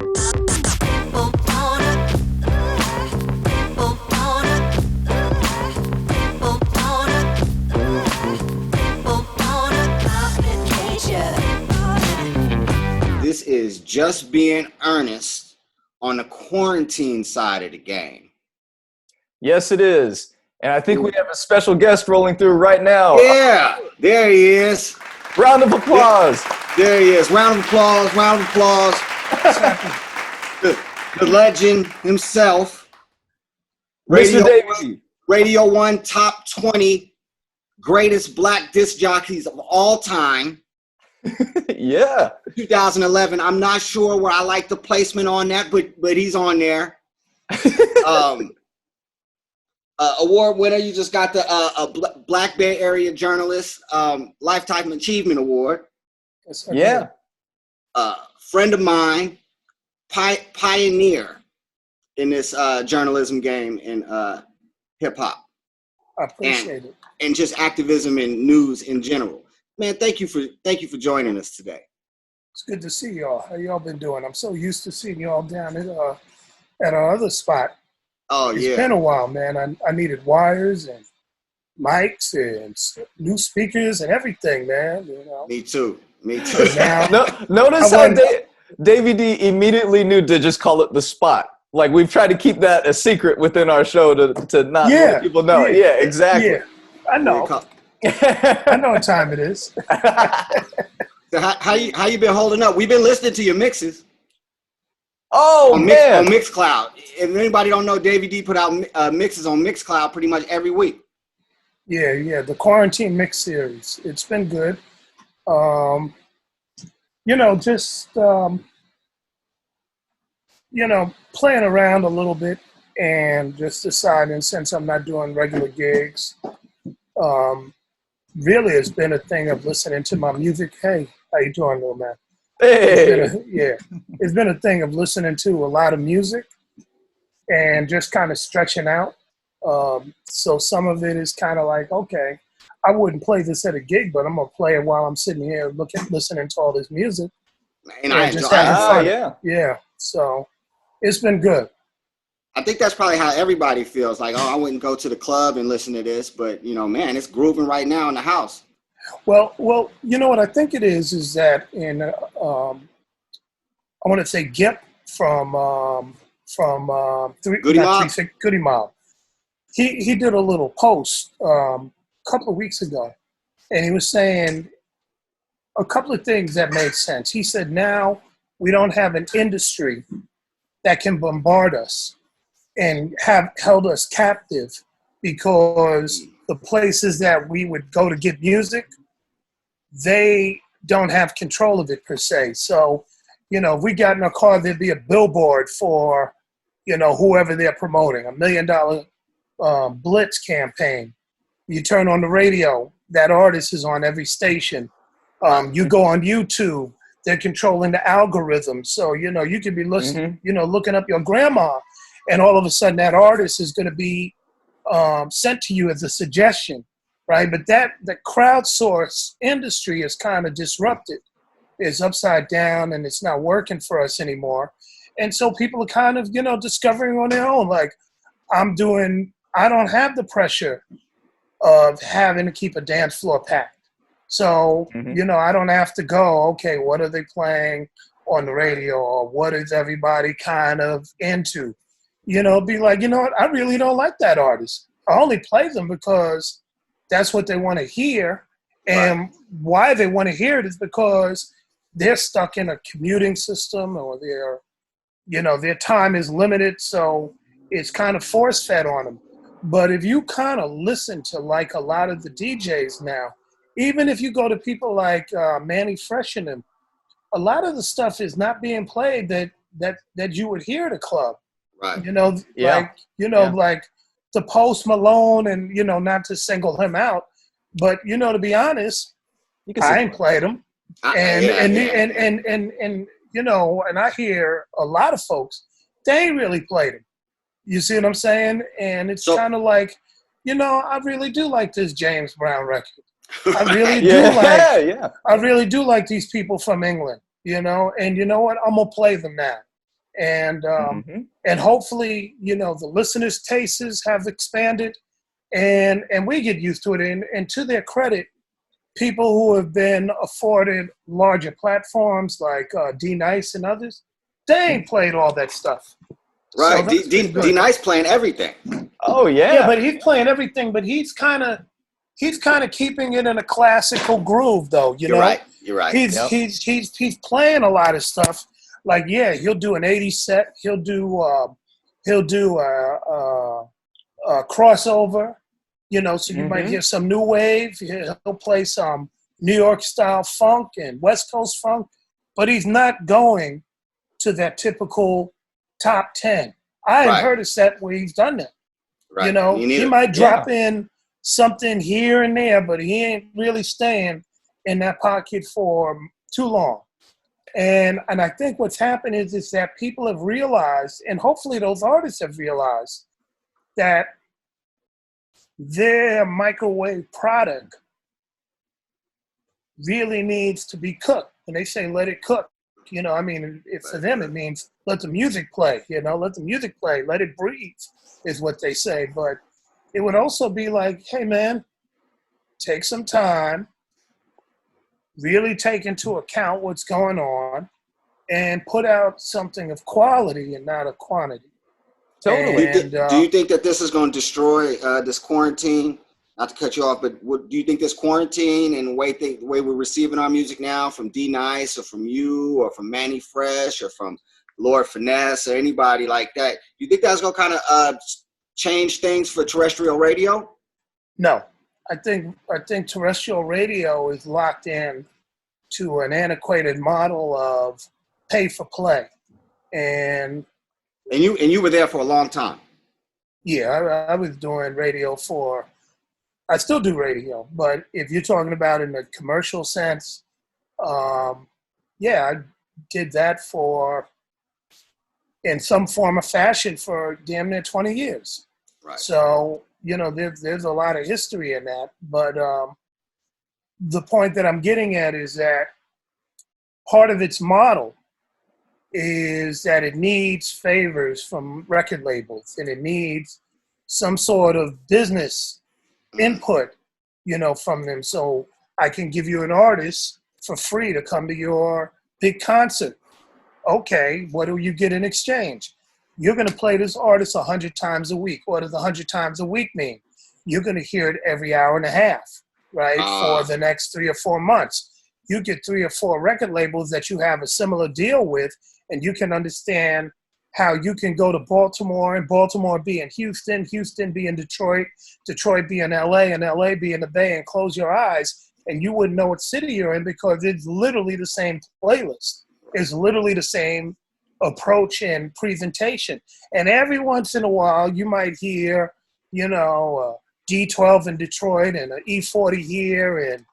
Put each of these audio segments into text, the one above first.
This is just being earnest on the quarantine side of the game. Yes, it is. And I think we have a special guest rolling through right now. Yeah, there he is. Round of applause. There he is. Round of applause, round of applause. the legend himself. Mr. Davey. Radio 1 top 20 greatest black disc jockeys of all time. Yeah. 2011. I'm not sure where I like the placement on that, but he's on there. Award winner. You just got the Black Bay Area Journalist Lifetime Achievement Award. Yeah. Friend of mine, pioneer in this journalism game in hip hop. I appreciate it. And just activism and news in general. Man, thank you for joining us today. It's good to see y'all. How y'all been doing? I'm so used to seeing y'all down at our other spot. Oh, It's been a while, man. I needed wires and mics and new speakers and everything, man. You know. Me too. Now, notice how Davey D immediately knew to just call it the spot. Like, we've tried to keep that a secret within our show to not let people know. Yeah, exactly. Yeah, I know. I know what time it is. So how you been holding up? We've been listening to your mixes. Oh, man. On Mixcloud. If anybody don't know, Davey D put out mixes on Mixcloud pretty much every week. Yeah. The quarantine mix series. It's been good. Playing around a little bit and just deciding, since I'm not doing regular gigs, really it's been a thing of listening to my music. Hey, how you doing, little man? Hey. It's been a thing of listening to a lot of music and just kind of stretching out. So some of it is kind of like, okay, I wouldn't play this at a gig, but I'm gonna play it while I'm sitting here listening to all this music and I just enjoy having it. fun. Yeah. So it's been good. I think that's probably how everybody feels. Like, oh, I wouldn't go to the club and listen to this, but man, it's grooving right now in the house. Well, you know what I think it is that in I want to say Gip from Goody Mob. He did a little post a couple of weeks ago, and he was saying a couple of things that made sense. He said, now we don't have an industry that can bombard us and have held us captive, because the places that we would go to get music, they don't have control of it per se. So, if we got in a car, there'd be a billboard for, whoever they're promoting, $1 million blitz campaign. You turn on the radio, that artist is on every station. You go on YouTube, they're controlling the algorithm. So, you could be listening, looking up your grandma, and all of a sudden that artist is going to be sent to you as a suggestion, right? But the crowdsource industry is kind of disrupted. It's upside down, and it's not working for us anymore. And so people are kind of, discovering on their own, like, I don't have the pressure of having to keep a dance floor packed. So, I don't have to go, okay, what are they playing on the radio, or what is everybody kind of into? Be like, what, I really don't like that artist. I only play them because that's what they want to hear. And why they want to hear it is because they're stuck in a commuting system, or their time is limited. So it's kind of force fed on them. But if you kind of listen to like a lot of the DJs now, even if you go to people like Manny Fresh and them, a lot of the stuff is not being played that you would hear at a club. Right. Like the Post Malone, and, not to single him out, but, to be honest, I ain't played him. And I hear a lot of folks, they ain't really played him. You see what I'm saying? And it's kind of like, I really do like this James Brown record. I really I really do like these people from England, and you know what? I'm going to play them now. and hopefully, you know, the listeners' tastes have expanded, and we get used to it. And to their credit, people who have been afforded larger platforms like D Nice and others, they ain't played all that stuff. Right, So D Nice playing everything. Oh yeah, yeah, but he's playing everything, but he's kind of keeping it in a classical groove, though. You know, right. You're right. He's playing a lot of stuff. Like, yeah, he'll do an 80s set. He'll do a crossover. You know, so you might hear some new wave. He'll play some New York style funk and West Coast funk, but he's not going to that typical top 10. I have heard a set where he's done that. Right. You know, he might drop in something here and there, but he ain't really staying in that pocket for too long. And I think what's happened is that people have realized, and hopefully those artists have realized, that their microwave product really needs to be cooked. When they say let it cook, you know, I mean, for them it means let the music play, you know, let the music play, let it breathe is what they say. But it would also be like, hey man, take some time, really take into account what's going on, and put out something of quality and not of quantity. Totally. Do you think that this is going to destroy this quarantine? Not to cut you off, but do you think this quarantine and the way we're receiving our music now from D Nice or from you or from Manny Fresh or from Lord Finesse or anybody like that, do you think that's going to kind of change things for terrestrial radio? No, I think terrestrial radio is locked in to an antiquated model of pay for play, and you were there for a long time. Yeah, I was doing radio I still do radio, but if you're talking about in the commercial sense, I did that in some form or fashion for damn near 20 years. Right. So, you know, there's a lot of history in that. But the point that I'm getting at is that part of its model is that it needs favors from record labels, and it needs some sort of business input, you know, from them. So I can give you an artist for free to come to your big concert. Okay, what do you get in exchange? You're going to play this artist 100 times a week. What does 100 times a week mean? You're going to hear it every hour and a half, right, for the next 3 or 4 months. You get 3 or 4 record labels that you have a similar deal with, and you can understand how you can go to Baltimore and Baltimore be in Houston, Houston be in Detroit, Detroit be in LA, and LA be in the Bay, and close your eyes and you wouldn't know what city you're in because it's literally the same playlist. It's literally the same approach and presentation. And every once in a while you might hear, you know, D12 in Detroit and an E40 here and,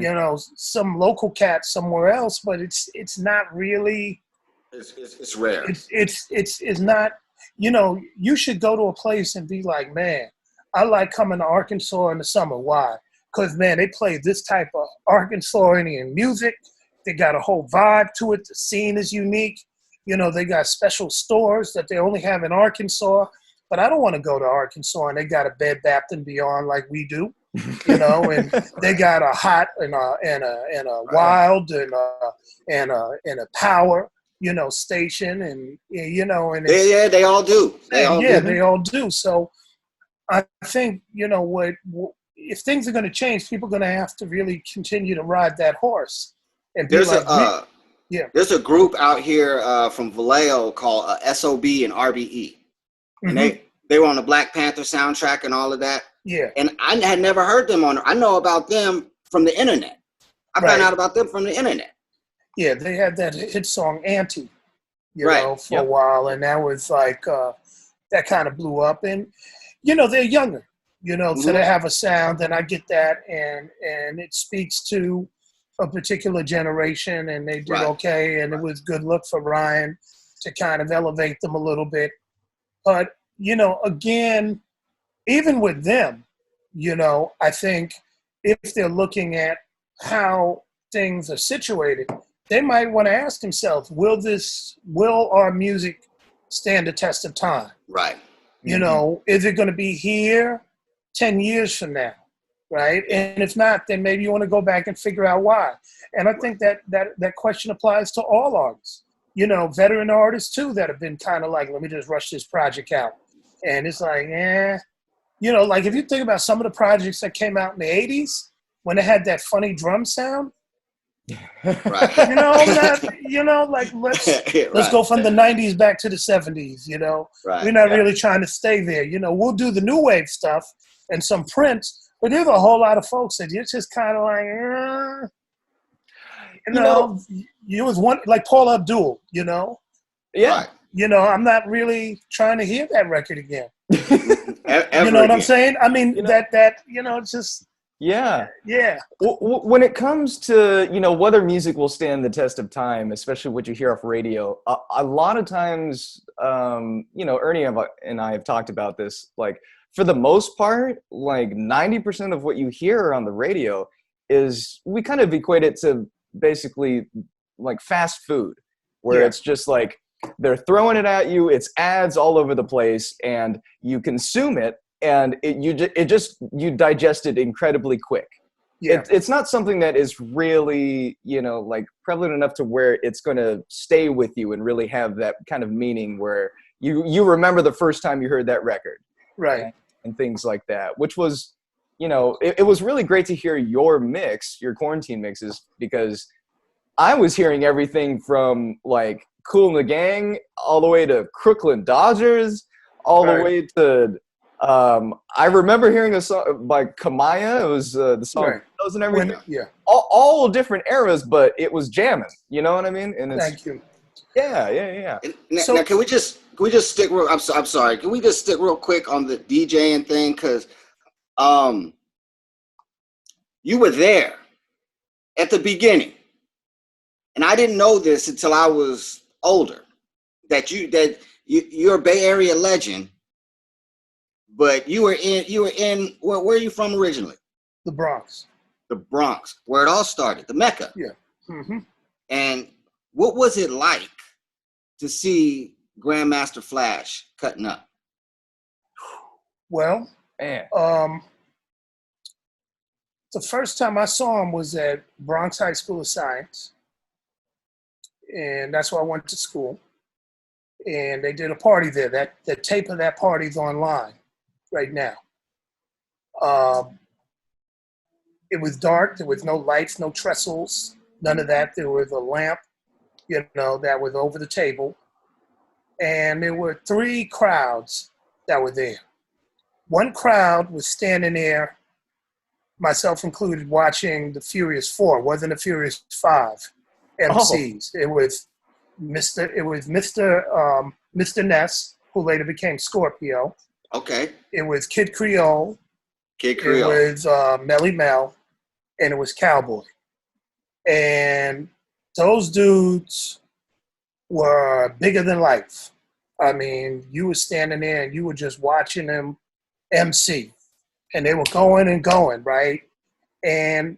you know, some local cat somewhere else, but it's not really... It's rare. It's not, you know, you should go to a place and be like, man, I like coming to Arkansas in the summer. Why? Because, man, they play this type of Arkansasian music. They got a whole vibe to it. The scene is unique. You know, they got special stores that they only have in Arkansas. But I don't want to go to Arkansas and they got a Bed Bath and Beyond like we do, you know, and they got a Hot and a Wild and a Power, you know, station, and you know, and they all do. They all do. So I think, you know, if things are going to change, people are going to have to really continue to ride that horse. And there's a group out here from Vallejo called SOB and RBE, and they were on the Black Panther soundtrack and all of that. Yeah, and I had never heard them on. I know about them from the internet. I found out about them from the internet. Yeah, they had that hit song "Auntie," you know, for a while, and that was like that kind of blew up. And you know, they're younger, you know, so they have a sound, and I get that, and it speaks to a particular generation, and they did okay, and it was good look for Ryan to kind of elevate them a little bit. But you know, again, even with them, you know, I think if they're looking at how things are situated, they might want to ask themselves, will our music stand the test of time? Right. You know, is it going to be here 10 years from now? Right. And if not, then maybe you want to go back and figure out why. And I think that question applies to all artists, you know, veteran artists too, that have been kind of like, let me just rush this project out. And it's like, you know, like if you think about some of the projects that came out in the 80s when they had that funny drum sound, right. you know, you know, like let's go from the 90s back to the 70s, you know. Right. We're not really trying to stay there. You know, we'll do the new wave stuff and some Prince, but there's a whole lot of folks that you're just kind of like, you know, you was one like Paul Abdul, you know. Yeah. Right. You know, I'm not really trying to hear that record again. Ever you know what I'm again. saying? I mean, You know, that you know, it's just yeah. When it comes to, you know, whether music will stand the test of time, especially what you hear off radio, a lot of times, you know, Ernie and I have talked about this, like, for the most part, like 90% of what you hear on the radio is, we kind of equate it to basically like fast food, where it's just like they're throwing it at you, it's ads all over the place, and you consume it, and you digest it incredibly quick. It's not something that is really, you know, like prevalent enough to where it's going to stay with you and really have that kind of meaning where you remember the first time you heard that record. Right. And things like that, which was, you know, it was really great to hear your quarantine mixes, because I was hearing everything from like Kool and the Gang all the way to Crooklyn Dodgers, all the way to I remember hearing a song by Kamaya. It was the song and everything. All different eras, but it was jamming. You know what I mean? And Thank you. Yeah. Now, can we just stick real? I'm sorry. Can we just stick real quick on the DJing thing? Because you were there at the beginning, and I didn't know this until I was older. That you're a Bay Area legend, but you were in where are you from originally? The Bronx. The Bronx, where it all started, the Mecca. Yeah. Mm-hmm. And what was it like to see Grandmaster Flash cutting up? Well, man. The first time I saw him was at Bronx High School of Science, and that's where I went to school. And they did a party there. The tape of that party's online right now. It was dark. There was no lights, no trestles, none of that. There was a lamp, you know, that was over the table. And there were 3 crowds that were there. One crowd was standing there, myself included, watching the Furious 4. It wasn't the Furious 5 MCs. It was Mr. Ness, who later became Scorpio. Okay. It was Kid Creole. It was Melle Mel, and it was Cowboy. And those dudes were bigger than life. I mean, you were standing there and you were just watching them MC. And they were going and going, right? And,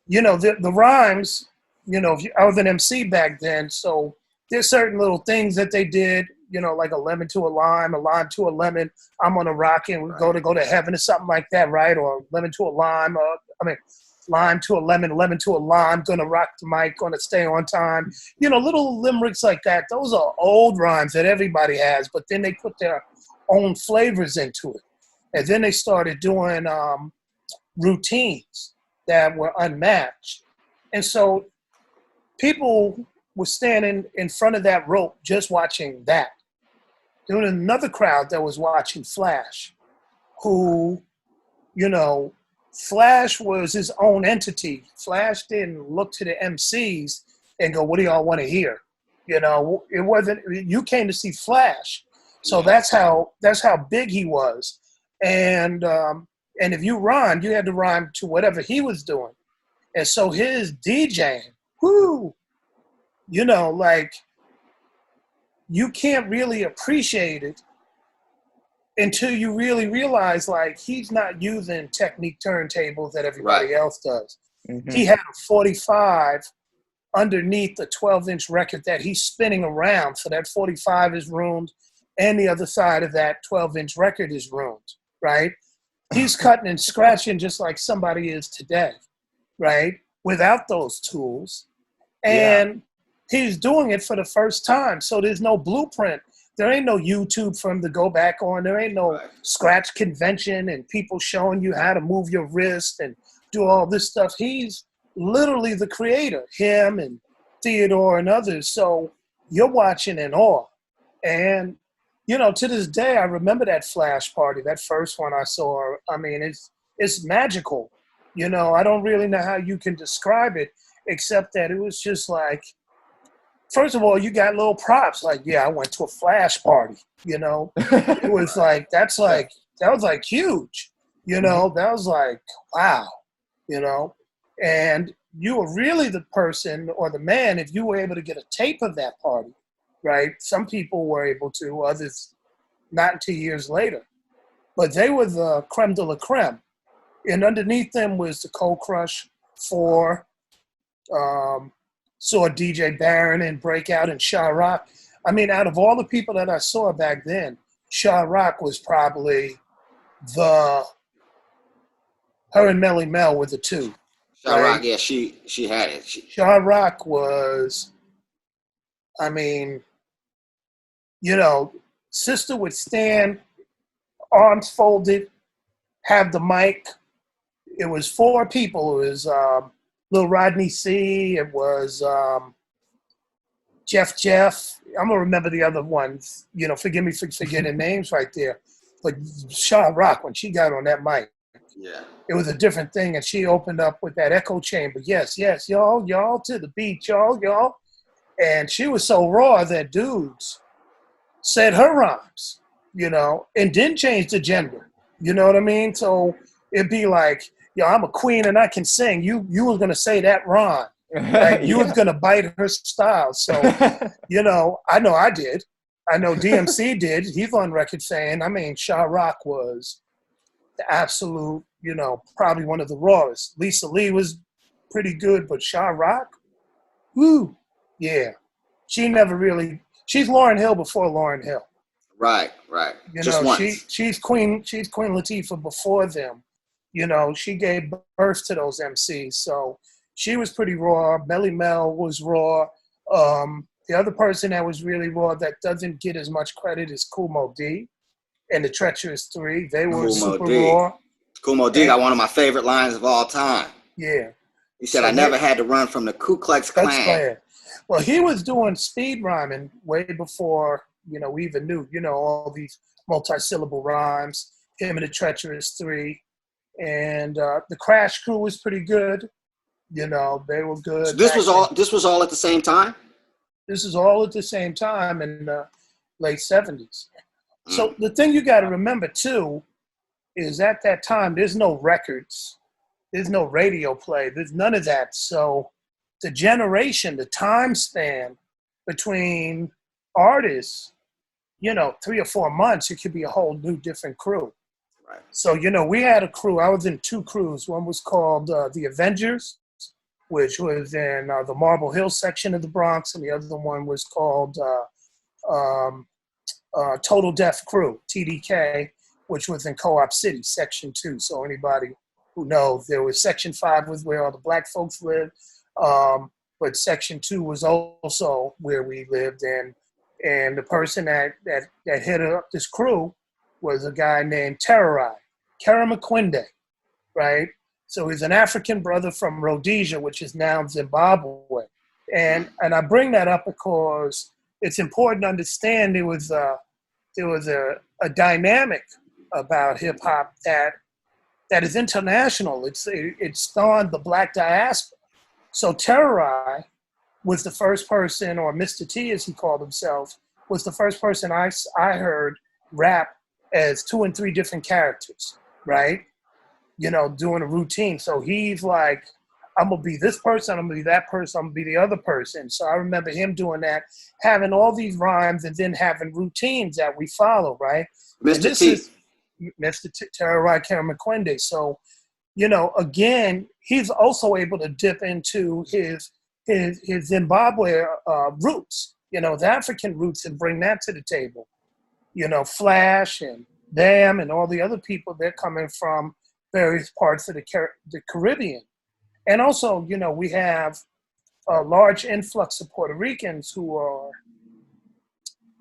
you know, the rhymes, you know, I was an MC back then, so there's certain little things that they did, you know, like a lemon to a lime to a lemon, I'm on a rock and we go to heaven or something like that, right? Or lemon to a lime, lime to a lemon to a lime, gonna rock the mic, gonna stay on time. You know, little limericks like that. Those are old rhymes that everybody has, but then they put their own flavors into it. And then they started doing routines that were unmatched. And so people were standing in front of that rope just watching that. There was another crowd that was watching Flash, who, you know, Flash was his own entity. Flash didn't look to the MCs and go, what do y'all want to hear? You know, it wasn't, you came to see Flash. So that's how big he was. And if you rhymed, you had to rhyme to whatever he was doing. And so his DJing, you know, like, you can't really appreciate it until you really realize, like, he's not using Technique turntables that everybody else does. Mm-hmm. He had a 45 underneath the 12-inch record that he's spinning around. So that 45 is ruined, and the other side of that 12-inch record is ruined, right? He's cutting and scratching just like somebody is today, right? Without those tools. And he's doing it for the first time. So there's no blueprint. There ain't no YouTube for him to go back on. There ain't no scratch convention and people showing you how to move your wrist and do all this stuff. He's literally the creator, him and Theodore and others. So you're watching in awe. And, you know, to this day, I remember that Flash party, that first one I saw. I mean, it's magical. You know, I don't really know how you can describe it, except that it was just like, first of all, you got little props. Like, yeah, I went to a Flash party, you know. It was like, that was like huge, you know. That was like, wow, you know. And you were really the person or the man if you were able to get a tape of that party, right? Some people were able to, others not until years later. But they were the creme de la creme. And underneath them was the Cold Crush 4, saw DJ Barron and Breakout and Sha-Rock. I mean, out of all the people that I saw back then, Sha-Rock was probably her and Melle Mel were the two. Sha-Rock, right? yeah, she had it. Sha-Rock was, I mean, you know, sister would stand, arms folded, have the mic. It was 4 people. It was Lil Rodney C. It was Jeff. I'm gonna remember the other ones. You know, forgive me for forgetting names right there. But Sha-Rock, when she got on that mic, it was a different thing. And she opened up with that echo chamber. Yes, y'all to the beat, y'all. And she was so raw that dudes said her rhymes, you know, and didn't change the gender. You know what I mean? So it'd be like, yo, I'm a queen and I can sing. You was gonna say that rhyme. Right? You was gonna bite her style. So, you know I did. I know DMC did. He's on record saying, I mean, Sha-Rock was the absolute, you know, probably one of the rawest. Lisa Lee was pretty good, but Sha-Rock, woo, yeah. She's Lauryn Hill before Lauryn Hill. Right. You Just know, once. she's Queen Latifah before them. You know, she gave birth to those MCs. So she was pretty raw. Melle Mel was raw. The other person that was really raw that doesn't get as much credit is Kool Moe Dee and the Treacherous 3. They were super raw. Kool Moe Dee got one of my favorite lines of all time. Yeah. He said, I never had to run from the Ku Klux Klan. Well, he was doing speed rhyming way before, you know, we even knew, you know, all these multi-syllable rhymes, him and the Treacherous 3. And the Crash Crew was pretty good. You know, they were good. So this was all at the same time? This is all at the same time in the late 70s. So the thing you got to remember, too, is at that time, there's no records. There's no radio play. There's none of that. So the generation, the time span between artists, you know, 3 or 4 months, it could be a whole new different crew. Right. So, you know, we had a crew. I was in 2 crews. One was called The Avengers, which was in the Marble Hill section of the Bronx, and the other one was called Total Death Crew, TDK, which was in Co-op City, Section 2. So anybody who knows, there was Section 5 was where all the black folks lived, but Section 2 was also where we lived. And the person that headed up this crew was a guy named Terrorai, Karamakinde, right? So he's an African brother from Rhodesia, which is now Zimbabwe. And I bring that up because it's important to understand there was a dynamic about hip hop that is international. It spawned the black diaspora. So Terrorai was the first person, or Mr. T as he called himself, was the first person I heard rap as 2 and 3 different characters, right? You know, doing a routine. So he's like, I'm going to be this person, I'm going to be that person, I'm going to be the other person. So I remember him doing that, having all these rhymes and then having routines that we follow, right? Mr. T. Mr. Terrorai Karamakinde. So, you know, again, he's also able to dip into his his Zimbabwe roots, the African roots, and bring that to the table. Flash and them and all the other people, they're coming from various parts of the Caribbean. And also, we have a large influx of Puerto Ricans who are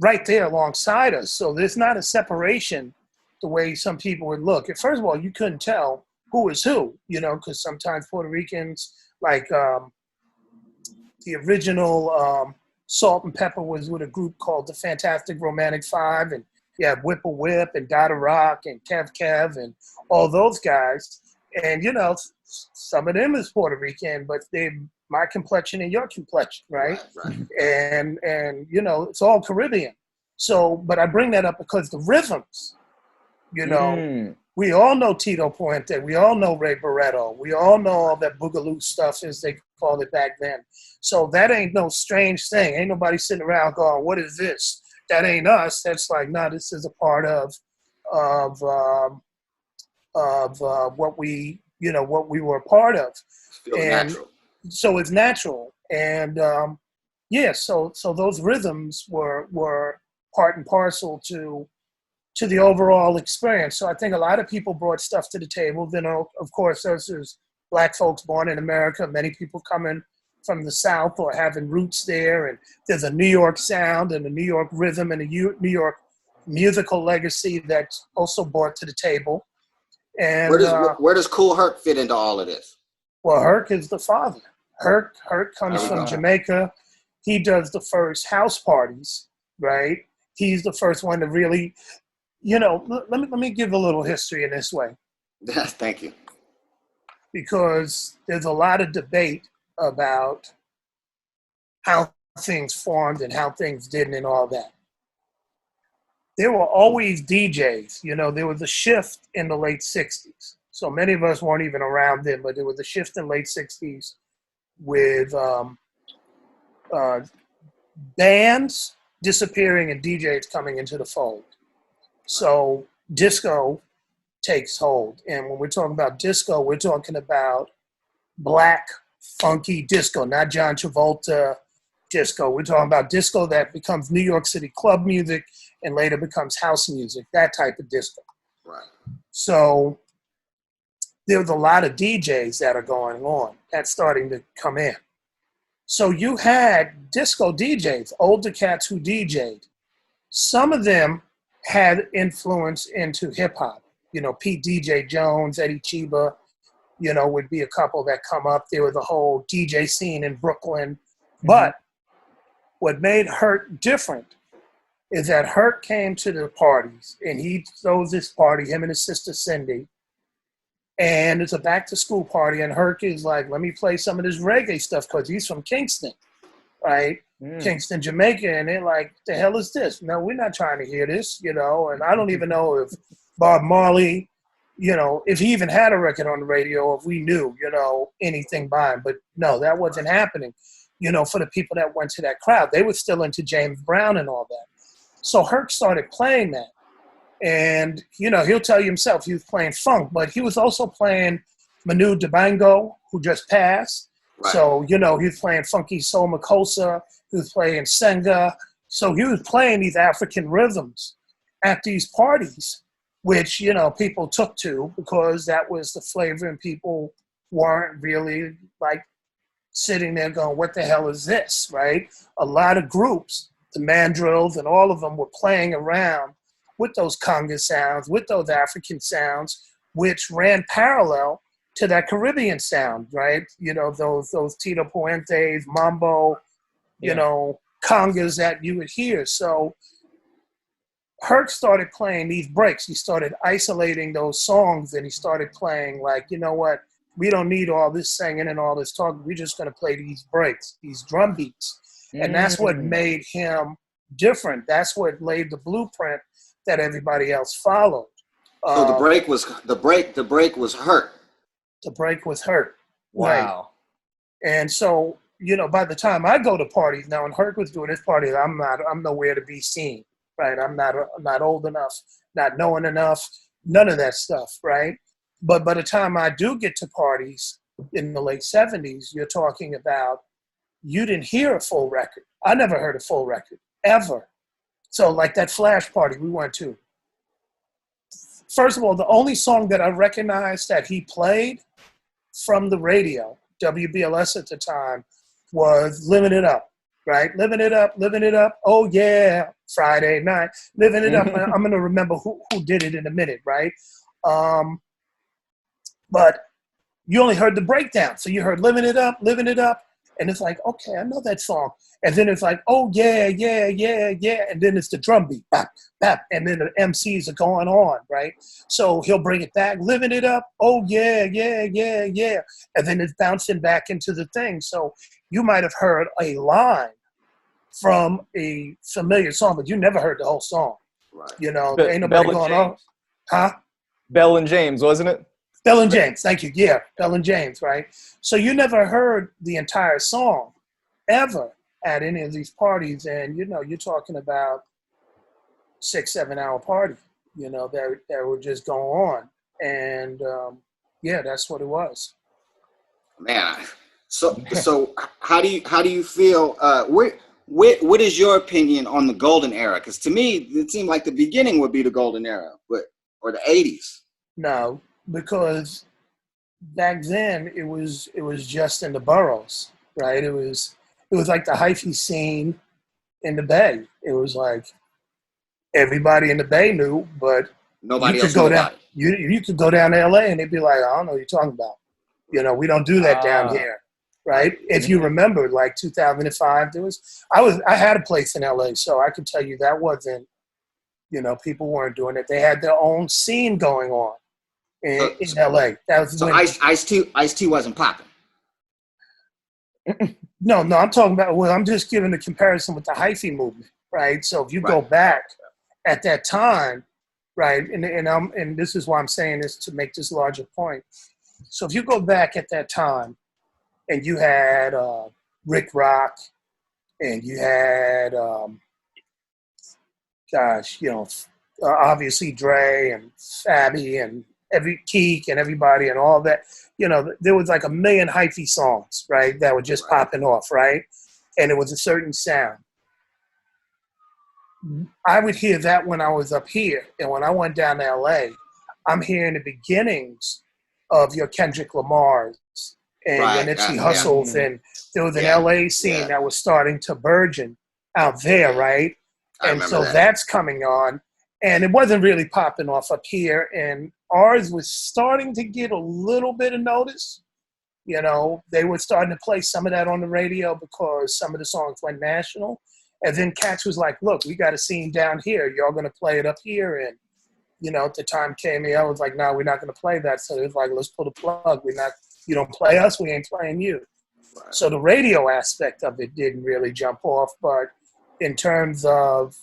right there alongside us. So there's not a separation the way some people would look. First of all, you couldn't tell who is who, because sometimes Puerto Ricans, like the original Salt and Pepper was with a group called the Fantastic Romantic Five, and you have Whipple Whip and Dada Rock and Kev and all those guys. And, some of them is Puerto Rican, but they're my complexion and your complexion, right? Right. And it's all Caribbean. So, but I bring that up because the rhythms, we all know Tito Puente. We all know Ray Barretto. We all know all that boogaloo stuff, as they called it back then. So that ain't no strange thing. Ain't nobody sitting around going, what is this? That ain't us. That's like, no, this is a part of what we, what we were a part of. And natural. So it's natural. And so those rhythms were part and parcel to the overall experience. So I think a lot of people brought stuff to the table. Then, of course, there's Black folks born in America, many people coming from the South or having roots there. And there's a New York sound and a New York rhythm and a New York musical legacy that's also brought to the table. And where does Kool Herc fit into all of this? Well, Herc is the father. Herc comes from Jamaica. He does the first house parties, right? He's the first one to really, let me give a little history in this way. Thank you. Because there's a lot of debate about how things formed and how things didn't and all that. There were always DJs. There was a shift in the late 60s. So many of us weren't even around then, but there was a shift in the late 60s with bands disappearing and DJs coming into the fold. So disco takes hold. And when we're talking about disco, we're talking about black, funky disco, not John Travolta disco. We're talking about disco that becomes New York City club music and later becomes house music, that type of disco. Right. So there's a lot of DJs that are going on. That's starting to come in. So you had disco DJs, older cats who DJ'd. Some of them had influence into hip hop. Pete DJ Jones, Eddie Chiba, would be a couple that come up. There was a whole DJ scene in Brooklyn. Mm-hmm. But what made Herc different is that Herc came to the parties, and he throws this party, him and his sister Cindy, and it's a back-to-school party, and Herc is like, let me play some of this reggae stuff, because he's from Kingston, right? Kingston, Jamaica, and they're like, the hell is this? No, we're not trying to hear this, and I don't even know if Bob Marley, if he even had a record on the radio, if we knew, anything by him. But no, that wasn't happening, for the people that went to that crowd. They were still into James Brown and all that. So Herc started playing that. And, he'll tell you himself he was playing funk, but he was also playing Manu Dibango, who just passed. Right. So, he was playing Funky Soul Makossa. He was playing Senga. So he was playing these African rhythms at these parties, which, people took to because that was the flavor, and people weren't really like sitting there going, what the hell is this, right? A lot of groups, the mandrills and all of them, were playing around with those conga sounds, with those African sounds, which ran parallel to that Caribbean sound, right? Those Tito Puentes, mambo, congas that you would hear. So Herc started playing these breaks. He started isolating those songs, and he started playing like, what? We don't need all this singing and all this talking. We're just going to play these breaks, these drum beats. And that's what made him different. That's what laid the blueprint that everybody else followed. So the break was Herc. The break was Herc. Wow. Right. And so, by the time I go to parties now, and Herc was doing his parties, I'm nowhere to be seen, right? I'm not old enough, not knowing enough, none of that stuff, right? But by the time I do get to parties in the late 70s, you're talking about you didn't hear a full record. I never heard a full record, ever. So like that Flash party we went to. First of all, the only song that I recognized that he played from the radio, WBLS at the time, was Living It Up, right? Living It Up, living it up. Oh, yeah, Friday night. Living It Up. I'm going to remember who did it in a minute, right? But you only heard the breakdown. So you heard Living It Up, living it up. And it's like, okay, I know that song. And then it's like, oh, yeah, yeah, yeah, yeah. And then it's the drum beat, bap, bap. And then the MCs are going on, right? So he'll bring it back, living it up. Oh, yeah, yeah, yeah, yeah. And then it's bouncing back into the thing. So you might have heard a line from a familiar song, but you never heard the whole song. Right. You know, ain't nobody going on. Huh? Bell and James, wasn't it? Bell and James, thank you. Yeah, Bell and James, right? So you never heard the entire song ever at any of these parties. And, you know, you're talking about 6-7 hour party, you know, that would just go on. And, yeah, that's what it was. Man, so how do you feel, what is your opinion on the golden era? Because to me, it seemed like the beginning would be the golden era, or the 80s. No, because back then it was just in the boroughs, right? It was like the hyphy scene in the Bay. It was like everybody in the Bay knew, but nobody you else could go knew down. about it. You could go down to LA and they'd be like, I don't know what you're talking about. You know, we don't do that down here, right? If you remember, like 2005, I had a place in LA, so I can tell you that wasn't, you know, people weren't doing it. They had their own scene going on in LA. That was so Ice-T wasn't popping. No, I'm talking about, well, I'm just giving the comparison with the hyphy movement, right? So if you go back at that time, right, and this is why I'm saying this to make this larger point. So if you go back at that time and you had Rick Rock and you had, obviously Dre and Fabby and Keek and everybody and all that, you know, there was like a million hyphy songs, right, that were just popping off, right? And it was a certain sound. I would hear that when I was up here. And when I went down to LA, I'm hearing the beginnings of your Kendrick Lamar's and your Nipsey Hussles. And there was an LA scene that was starting to burgeon out there, right? And so that's coming on. And it wasn't really popping off up here. And ours was starting to get a little bit of notice. You know, they were starting to play some of that on the radio because some of the songs went national. And then Cats was like, look, we got a scene down here. Y'all going to play it up here. And, you know, at the time KMEL was like, no, we're not going to play that. So it was like, let's pull the plug. You don't play us, we ain't playing you. Right. So the radio aspect of it didn't really jump off. But in terms of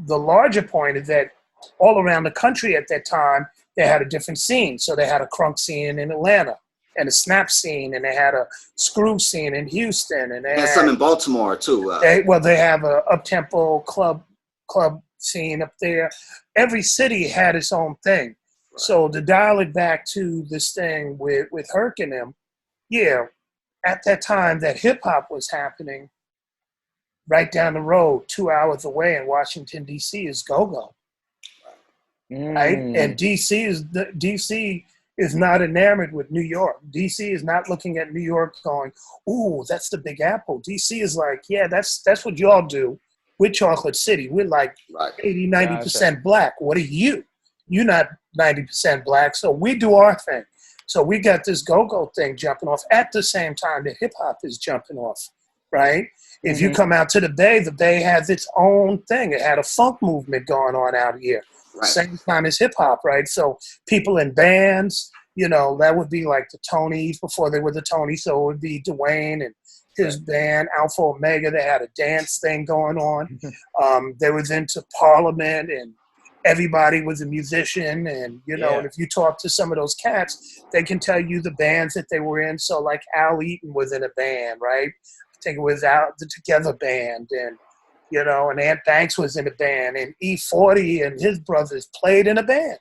the larger point is that all around the country at that time, they had a different scene. So they had a crunk scene in Atlanta and a snap scene, and they had a screw scene in Houston. And they had some in Baltimore, too. They have a up-tempo club scene up there. Every city had its own thing. Right. So to dial it back to this thing with Herc and them, at that time that hip-hop was happening, right down the road, 2 hours away in Washington, D.C. is Go-Go. Right? And D.C. is not enamored with New York. D.C. is not looking at New York going, ooh, that's the Big Apple. D.C. is like, yeah, that's what y'all do. We're Chocolate City. We're like 80, 90% black. What are you? You're not 90% black, so we do our thing. So we got this go-go thing jumping off at the same time that hip-hop is jumping off, right? If you come out to the Bay has its own thing. It had a funk movement going on out here. Right. Same time as hip-hop, right? So people in bands, you know, that would be like the Tonys before they were the Tonys. So it would be Dwayne and his band, Alpha Omega. They had a dance thing going on. They was into Parliament, and everybody was a musician. And, you know, and if you talk to some of those cats, they can tell you the bands that they were in. So like Al Eaton was in a band, right? I think it was out the Together Band, and you know, and Ant Banks was in a band, and E40 and his brothers played in a band,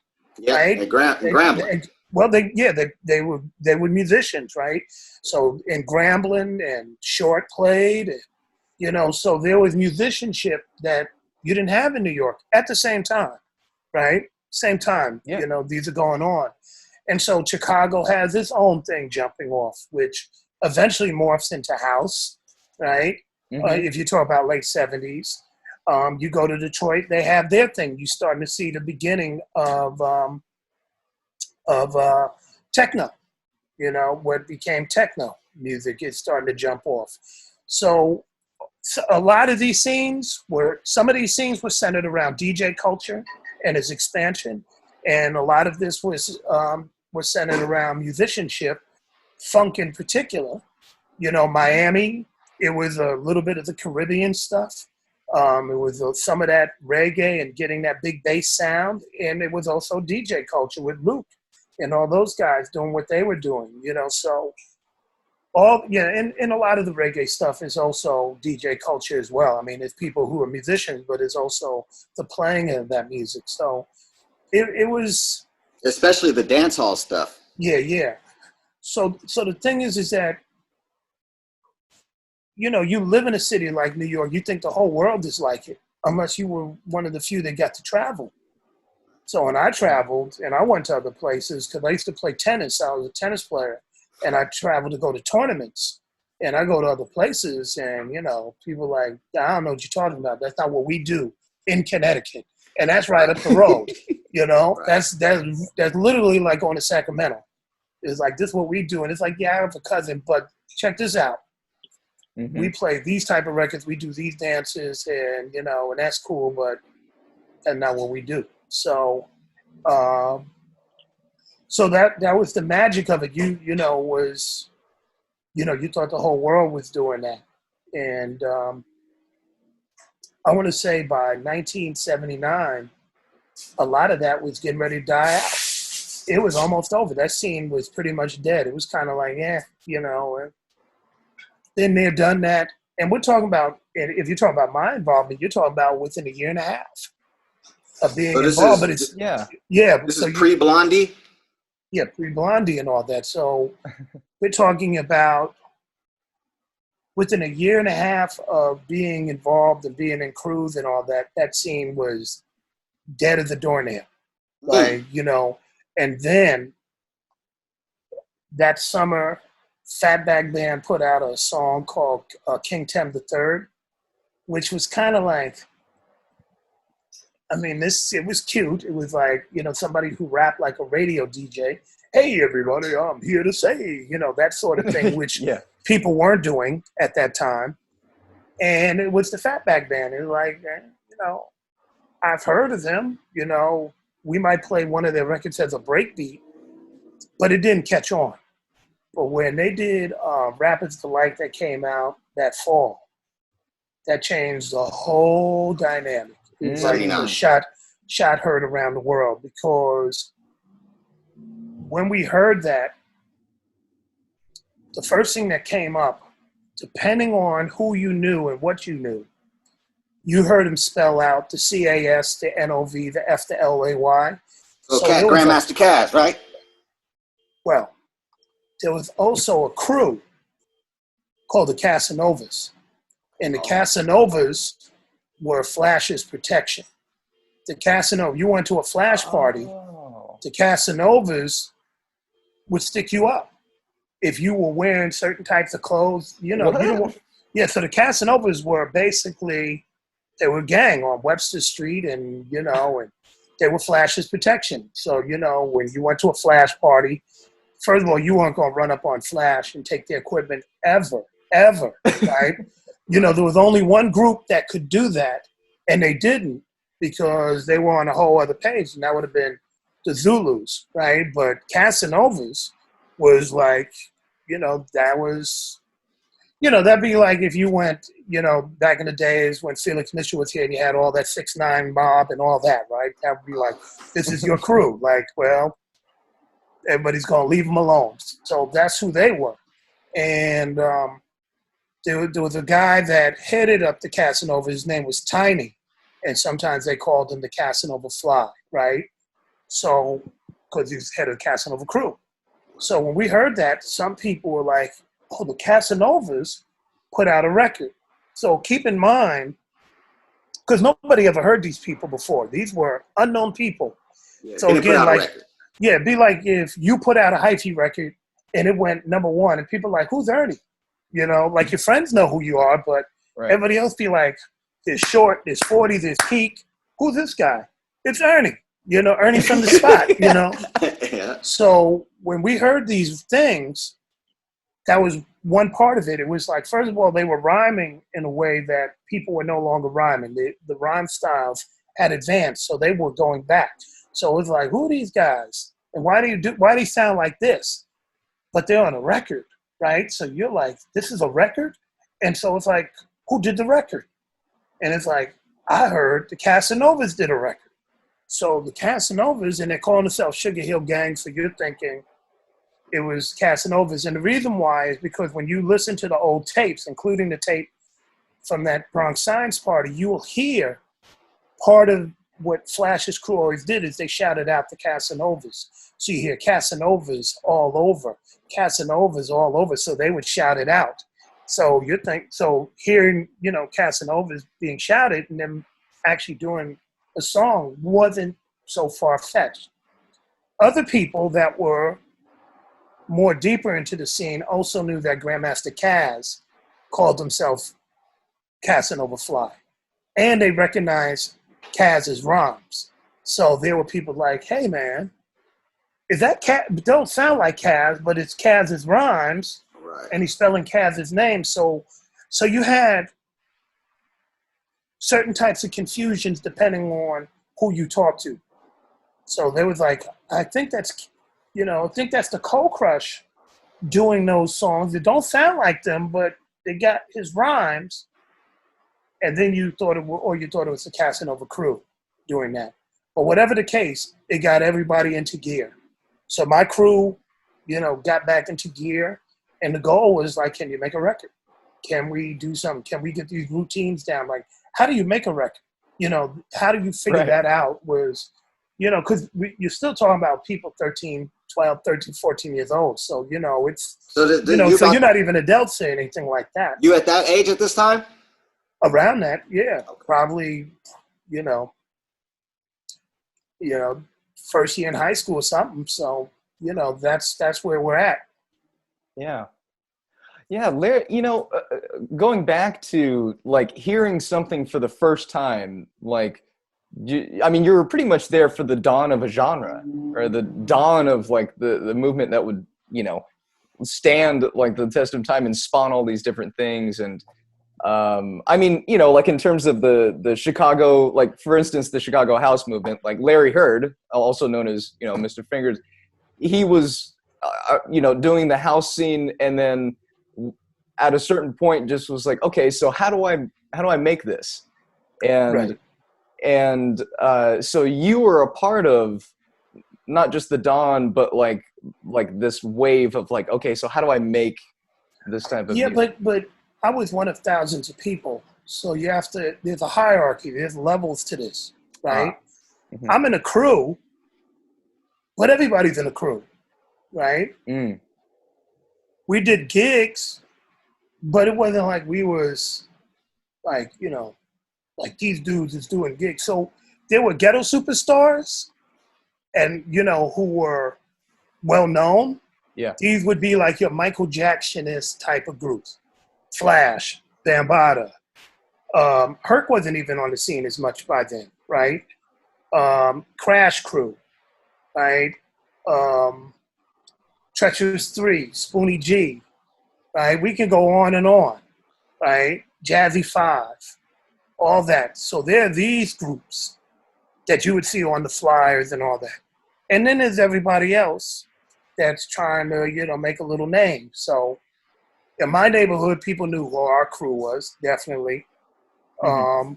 right? And Grambling. Well, they were musicians, right? So in Grambling and Short played, and, you know, so there was musicianship that you didn't have in New York at the same time, right? Same time, Yeah. you know, these are going on. And so Chicago has its own thing jumping off, which eventually morphs into house, right? If you talk about late 70s. You go to Detroit, they have their thing. You're starting to see the beginning of techno, you know, what became techno music is starting to jump off. So a lot of these scenes some of these scenes were centered around DJ culture and its expansion. And a lot of this was centered around musicianship, funk in particular. You know, Miami, it was a little bit of the Caribbean stuff. It was some of that reggae and getting that big bass sound. And it was also DJ culture with Luke and all those guys doing what they were doing, you know. So and a lot of the reggae stuff is also DJ culture as well. I mean, it's people who are musicians, but it's also the playing of that music. So it was... Especially the dance hall stuff. Yeah. So the thing is that, you know, you live in a city like New York, you think the whole world is like it, unless you were one of the few that got to travel. So when I traveled and I went to other places, because I used to play tennis, I was a tennis player, and I traveled to go to tournaments. And I go to other places and, you know, people like, I don't know what you're talking about. That's not what we do in Connecticut. And that's right up the road, you know. Right. That's literally like going to Sacramento. It's like, this is what we do. And it's like, yeah, I have a cousin, but check this out. We play these type of records, we do these dances, and, you know, and that's cool, but that's not what we do. So so that was the magic of it. You know, was, you know, you thought the whole world was doing that. And I want to say by 1979, a lot of that was getting ready to die out. It was almost over. That scene was pretty much dead. It was kind of like, you know, then they've done that. And we're talking about, if you're talking about my involvement, you're talking about within a year and a half of being involved. But it's, This is pre-Blondie? Yeah, pre-Blondie and all that. So we're talking about within a year and a half of being involved and being in crews and all that, that scene was dead as a doornail. Like, you know, and then that summer, Fatback Band put out a song called King Tem III, which was kind of like, I mean, it was cute. It was like, you know, somebody who rapped like a radio DJ. Hey, everybody, I'm here to say, you know, that sort of thing, which people weren't doing at that time. And it was the Fatback Band. It was like, you know, I've heard of them. You know, we might play one of their records as a breakbeat, but it didn't catch on. But when they did Rapids Delight that came out that fall, that changed the whole dynamic. It was like a shot heard around the world, because when we heard that, the first thing that came up, depending on who you knew and what you knew, you heard him spell out the CAS, the NOV, the F, the LAY. So Grandmaster Cass, right? Well, there was also a crew called the Casanovas. And the Casanovas were Flash's protection. The Casanova, you went to a Flash party, the Casanovas would stick you up if you were wearing certain types of clothes. You know, so the Casanovas were basically, they were a gang on Webster Street, and, you know, and they were Flash's protection. So, you know, when you went to a Flash party, first of all, you weren't going to run up on Flash and take their equipment ever, right? You know, there was only one group that could do that, and they didn't, because they were on a whole other page, and that would have been the Zulus, right? But Casanovas was like, you know, that was, you know, that'd be like if you went, you know, back in the days when Felix Mitchell was here and you had all that 6ix9ine mob and all that, right? That would be like, this is your crew. Like, well, everybody's going to leave them alone. So that's who they were. And there was a guy that headed up the Casanova. His name was Tiny. And sometimes they called him the Casanova Fly, right? So because he's head of the Casanova crew. So when we heard that, some people were like, oh, the Casanovas put out a record. So keep in mind, because nobody ever heard these people before. These were unknown people. Yeah, So again, like, record. yeah, it'd be like if you put out a hyphy record and it went #1 and people are like, who's Ernie? You know, like your friends know who you are, but everybody else be like, there's Short, there's 40, there's Peak. Who's this guy? It's Ernie. You know, Ernie from the spot, you know? Yeah. So when we heard these things, that was one part of it. It was like, first of all, they were rhyming in a way that people were no longer rhyming. The rhyme styles had advanced, so they were going back. So it was like, who are these guys? And why do they sound like this? But they're on a record, right? So you're like, this is a record? And so it's like, who did the record? And it's like, I heard the Casanovas did a record. So the Casanovas, and they're calling themselves Sugar Hill Gang, so you're thinking it was Casanovas. And the reason why is because when you listen to the old tapes, including the tape from that Bronx Science Party, you will hear part of what Flash's crew always did is they shouted out the Casanovas. So you hear Casanovas all over, Casanovas all over, so they would shout it out. So so hearing, you know, Casanovas being shouted and them actually doing a song wasn't so far-fetched. Other people that were more deeper into the scene also knew that Grandmaster Caz called himself Casanova Fly. And they recognized Caz's rhymes. So there were people like, hey man, is that Caz? Don't sound like Caz, but it's Caz's rhymes. Right. And he's spelling Caz's name. So you had certain types of confusions depending on who you talk to. So there was like, I think that's the Cold Crush doing those songs. They don't sound like them, but they got his rhymes. And then you thought it was the Casanova crew doing that. But whatever the case, it got everybody into gear. So my crew, you know, got back into gear. And the goal was like, can you make a record? Can we do something? Can we get these routines down? Like, how do you make a record? You know, how do you figure that out? Was, you know, because you're still talking about people 13, 12, 13, 14 years old. So, you know, it's, so you're not even adults or anything like that. You at that age at this time? Around that, yeah. Okay. Probably, you know, first year in high school or something. So, you know, that's where we're at. Yeah. Yeah, Larry, you know, going back to like hearing something for the first time, like, I mean, you were pretty much there for the dawn of a genre, or the dawn of like the movement that would, you know, stand like the test of time and spawn all these different things. And I mean, you know, like in terms of the Chicago, like for instance, the Chicago house movement, like Larry Heard, also known as, you know, Mr. Fingers, he was, you know, doing the house scene, and then at a certain point just was like, okay, so how do I make this? And so you were a part of not just the dawn, but like this wave of like, okay, so how do I make this type of music? but I was one of thousands of people, so there's a hierarchy, there's levels to this, right? Mm-hmm. I'm in a crew, but everybody's in a crew, right? We did gigs, but it wasn't like we was like, you know, like these dudes is doing gigs. So there were ghetto superstars and, you know, who were well known. Yeah. These would be like your Michael Jackson-ist type of groups. Flash, Bambaataa. Herc wasn't even on the scene as much by then, right? Crash Crew, right? Treacherous 3, Spoonie G, right? We can go on, right? Jazzy 5, all that. So there are these groups that you would see on the flyers and all that. And then there's everybody else that's trying to, you know, make a little name. So in my neighborhood, people knew who our crew was, definitely. Mm-hmm.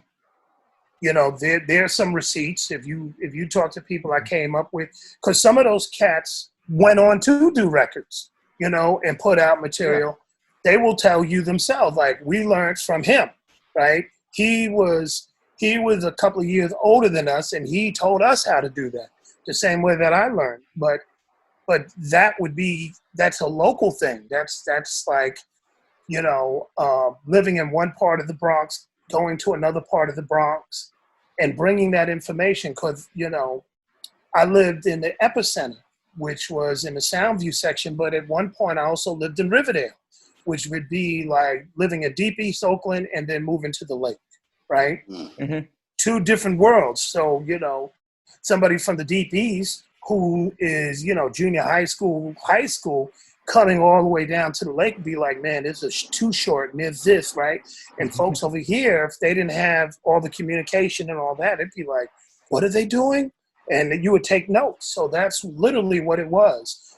You know, there's some receipts. If you talk to people I came up with, because some of those cats went on to do records, you know, and put out material. Yeah. They will tell you themselves, like, we learned from him, right? He was a couple of years older than us, and he told us how to do that. the same way that I learned. But that's a local thing. That's like, living in one part of the Bronx, going to another part of the Bronx, and bringing that information. Because I lived in the epicenter, which was in the Soundview section, but at one point I also lived in Riverdale, which would be like living in Deep East Oakland and then moving to the lake, right? Mm-hmm. Two different worlds. So, somebody from the Deep East who is, junior high school, coming all the way down to the lake, be like, man, this is too short, and there's this, right? And folks over here, if they didn't have all the communication and all that, it'd be like, what are they doing? And you would take notes. So that's literally what it was,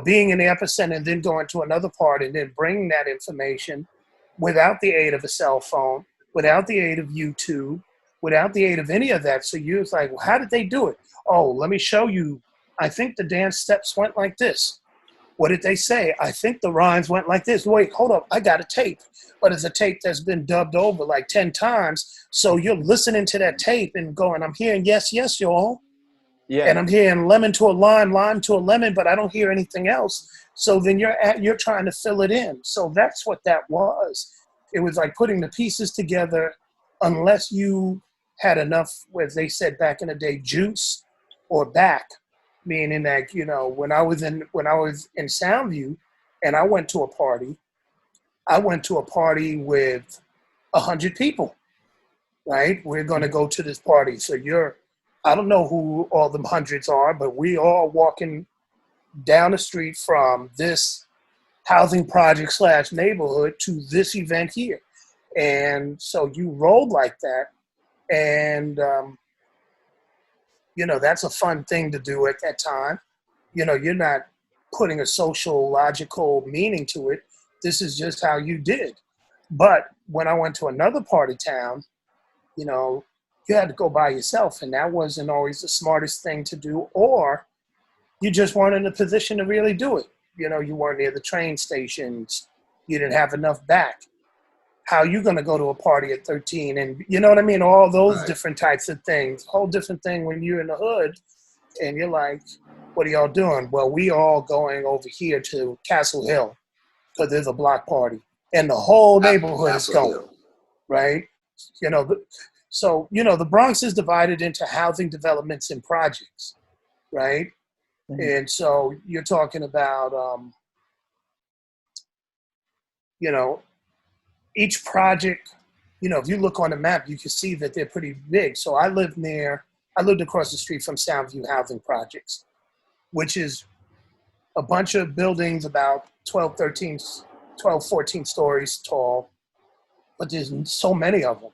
being in the epicenter and then going to another part and then bringing that information without the aid of a cell phone, without the aid of YouTube, without the aid of any of that. So you're like, well, how did they do it? Oh, let me show you. I think the dance steps went like this. What did they say? I think the rhymes went like this. Wait, hold up. I got a tape. But it's a tape that's been dubbed over like 10 times. So you're listening to that tape and going, I'm hearing yes, yes, y'all. Yeah. And I'm hearing lemon to a lime, lime to a lemon, but I don't hear anything else. So then you're trying to fill it in. So that's what that was. It was like putting the pieces together, unless you had enough, as they said back in the day, juice or back, meaning that, when I was in Soundview and I went to a party with 100 people, right? We're going to go to this party. So I don't know who all them hundreds are, but we all walking down the street from this housing project / neighborhood to this event here. And so you rolled like that. And, that's a fun thing to do at that time. You're not putting a social, logical meaning to it. This is just how you did. But when I went to another part of town, you had to go by yourself, and that wasn't always the smartest thing to do, or you just weren't in a position to really do it. You weren't near the train stations. You didn't have enough back. How you going to go to a party at 13? And you know what I mean? All those different types of things. Whole different thing when you're in the hood and you're like, what are y'all doing? Well, we all going over here to Castle Hill because there's a block party. And the whole neighborhood is going, right? So, the Bronx is divided into housing developments and projects, right? Mm-hmm. And so you're talking about, each project, if you look on the map, you can see that they're pretty big. So I lived across the street from Soundview Housing Projects, which is a bunch of buildings about 12, 14 stories tall, but there's so many of them.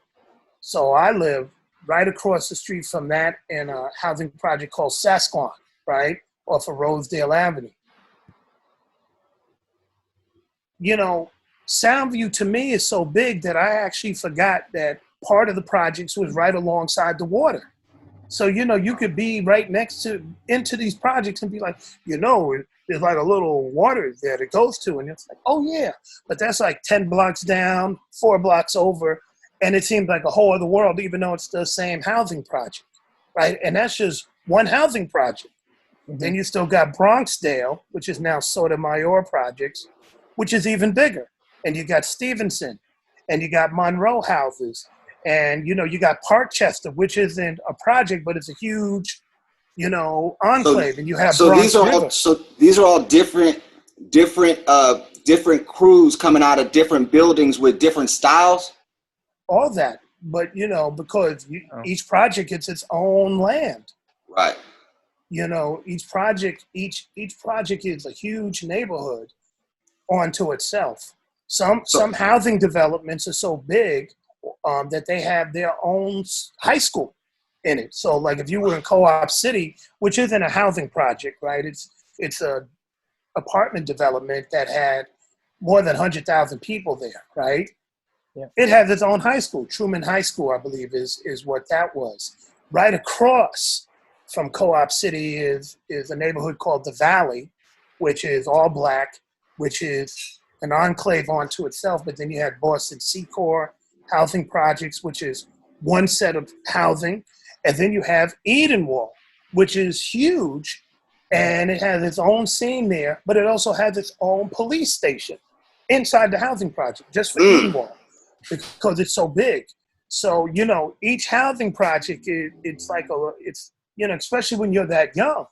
So I live right across the street from that in a housing project called Sasquatch, right, off of Rosedale Avenue. Soundview to me is so big that I actually forgot that part of the projects was right alongside the water. So, you could be right into these projects and be like, there's like a little water there that goes to, and it's like, oh yeah, but that's like 10 blocks down, 4 blocks over. And it seems like a whole other world, even though it's the same housing project, right? And that's just one housing project. Mm-hmm. Then you still got Bronxdale, which is now Sotomayor Projects, which is even bigger. And you got Stevenson, and you got Monroe houses, and you got Parkchester, which isn't a project, but it's a huge, enclave. And you have these are all different crews coming out of different buildings with different styles. All that, but because each project gets its own land, right? Each project is a huge neighborhood onto itself. Some housing developments are so big that they have their own high school in it. So, like if you were in Co-op City, which isn't a housing project, right? It's a apartment development that had more than 100,000 people there, right? Yeah. It has its own high school. Truman High School, I believe, is what that was. Right across from Co-op City is a neighborhood called the Valley, which is all black, which is an enclave onto itself. But then you had Boston Secor housing projects, which is one set of housing. And then you have Edenwald, which is huge, and it has its own scene there, but it also has its own police station inside the housing project just for Edenwald because it's so big. So, you know, each housing project, it's like you know, especially when you're that young,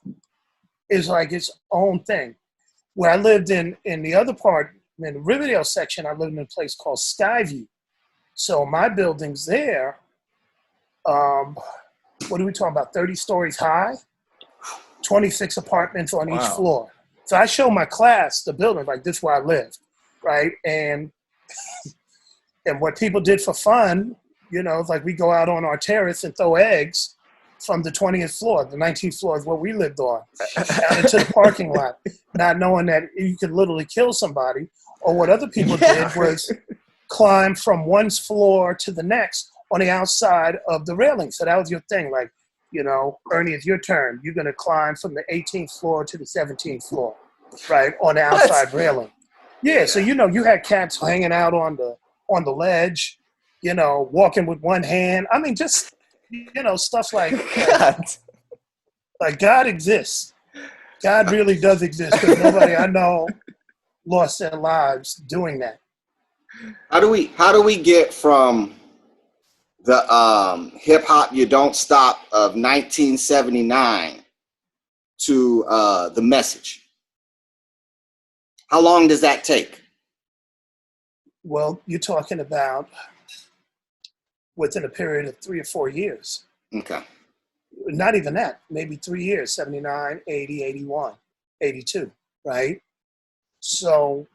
is like its own thing. Where I lived in the other part, in the Riverdale section, I lived in a place called Skyview. So my building's there, what are we talking about, 30 stories high, 26 apartments on each floor. So I show my class the building, like this is where I lived, right? And what people did for fun, you know, like we go out on our terrace and throw eggs from the 20th floor. The 19th floor is what we lived on, out into the parking lot, not knowing that you could literally kill somebody. Or what other people did was climb from one floor to the next on the outside of the railing. So that was your thing. Like, you know, Ernie, it's your turn. You're going to climb from the 18th floor to the 17th floor, right, on the outside railing. Yeah, so, you know, you had cats hanging out on the ledge, you know, walking with one hand. I mean, just, you know, stuff like God exists. God really does exist, because nobody I know lost their lives doing that. How do we get from the hip hop You Don't Stop of 1979 to The Message? How long does that take? Well, you're talking about within a period of 3 or 4 years. Okay. Not even that, maybe 3 years, 79, 80, 81, 82, right? So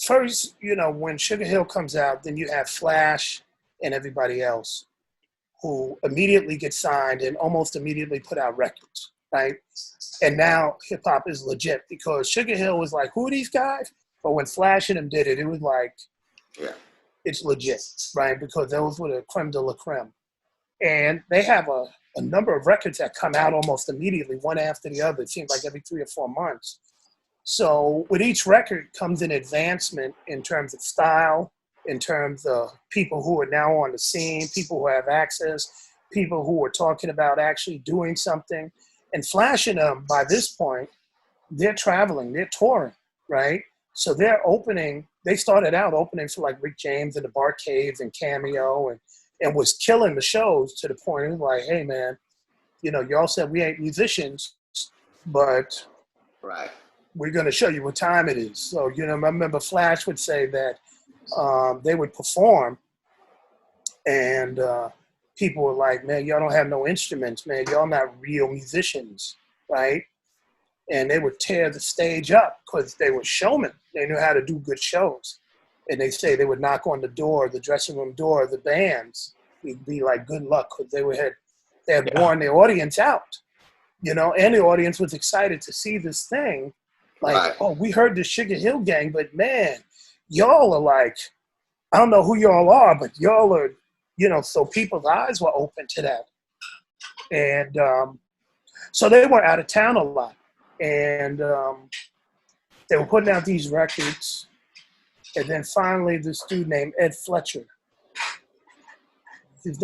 first, you know, when Sugar Hill comes out, then you have Flash and everybody else who immediately get signed and almost immediately put out records, right? And now hip hop is legit, because Sugar Hill was like, who are these guys? But when Flash and them did it, it was like, it's legit, right? Because those were the creme de la creme. And they have a number of records that come out almost immediately, one after the other. It seems like every 3 or 4 months. So with each record comes an advancement in terms of style, in terms of people who are now on the scene, people who have access, people who are talking about actually doing something. And Flash and them, by this point, they're traveling, they're touring, right? So they're opening, they started out opening for like Rick James and the Bar Caves and Cameo, and was killing the shows to the point it was like, hey man, you know, y'all said we ain't musicians, but we're going to show you what time it is. So, you know, I remember Flash would say that they would perform, and people were like, man, y'all don't have no instruments, man. Y'all not real musicians, right? And they would tear the stage up because they were showmen. They knew how to do good shows. And they say they would knock on the door, the dressing room door of the bands. It'd be like, good luck, because they had worn the audience out, you know, and the audience was excited to see this thing. Like, oh, we heard the Sugar Hill Gang, but man, y'all are like, I don't know who y'all are, but y'all are, you know, so people's eyes were open to that. And so they were out of town a lot. And they were putting out these records. And then finally, this dude named Ed Fletcher, his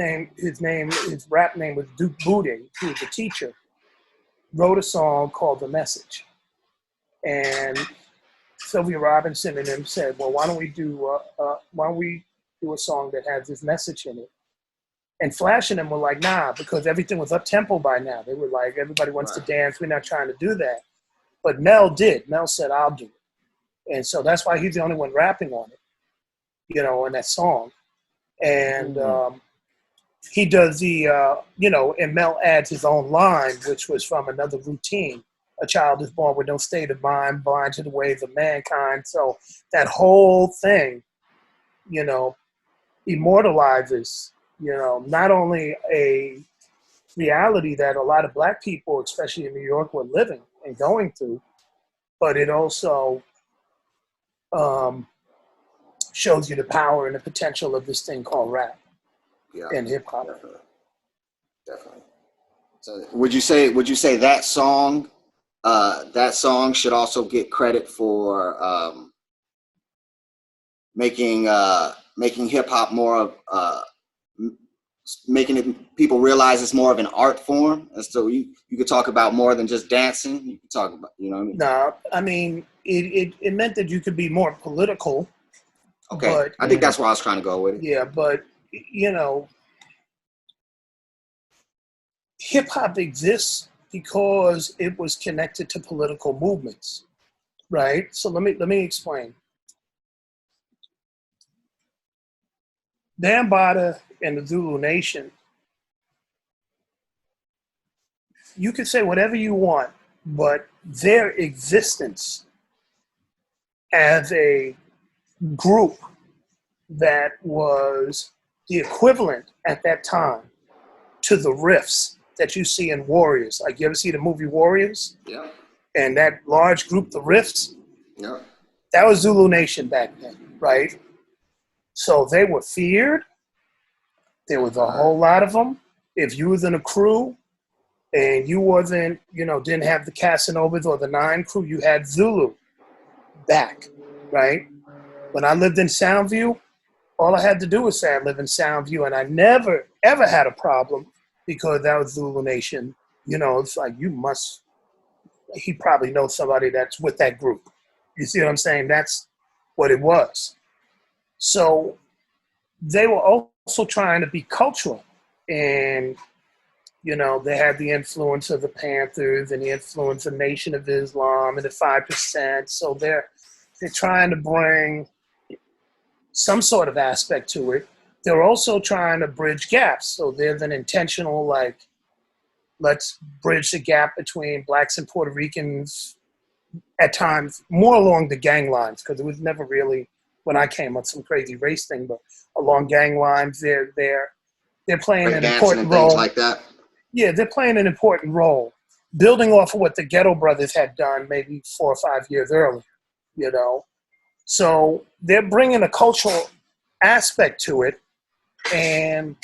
rap name was Duke Booty, he was a teacher, wrote a song called The Message. And Sylvia Robinson and them said, well, why don't we do a song that has this message in it? And Flash and them were like, nah, because everything was up-tempo by now. They were like, everybody wants to dance. We're not trying to do that. But Mel did. Mel said, I'll do it. And so that's why he's the only one rapping on it, you know, in that song. And he does the, you know, and Mel adds his own line, which was from another routine. A child is born with no state of mind, blind to the ways of mankind. So that whole thing, you know, immortalizes, you know, not only a reality that a lot of Black people, especially in New York, were living and going through, but it also shows you the power and the potential of this thing called rap and hip hop. Definitely. So would you say that song should also get credit for making hip hop more of making it, people realize it's more of an art form, and so you could talk about more than just dancing. You could talk about, you know what I mean? No, I mean it meant that you could be more political. Okay, but, I think that's where I was trying to go with it. Yeah, but you know, hip hop exists because it was connected to political movements, right? So let me explain. Dambada and the Zulu Nation, you can say whatever you want, but their existence as a group that was the equivalent at that time to the riffs that you see in Warriors. Like, you ever see the movie Warriors? Yeah. And that large group, the riffs? Yeah. That was Zulu Nation back then, right? So they were feared. There was a whole lot of them. If you was in a crew and you wasn't, you know, didn't have the Casanovas or the 9 crew, you had Zulu back, right? When I lived in Soundview, all I had to do was say I live in Soundview, and I never, ever had a problem because that was Zulu Nation. You know, it's like, he probably knows somebody that's with that group. You see what I'm saying? That's what it was. So they were also trying to be cultural. And, you know, they had the influence of the Panthers and the influence of Nation of Islam and the 5%. So they're trying to bring some sort of aspect to it. They're also trying to bridge gaps. So there's an intentional, like, let's bridge the gap between blacks and Puerto Ricans at times, more along the gang lines, because it was never really, when I came up, some crazy race thing, but along gang lines, they're playing an important role. Things like that. Yeah, they're playing an important role, building off of what the Ghetto Brothers had done maybe 4 or 5 years earlier, you know. So they're bringing a cultural aspect to it, and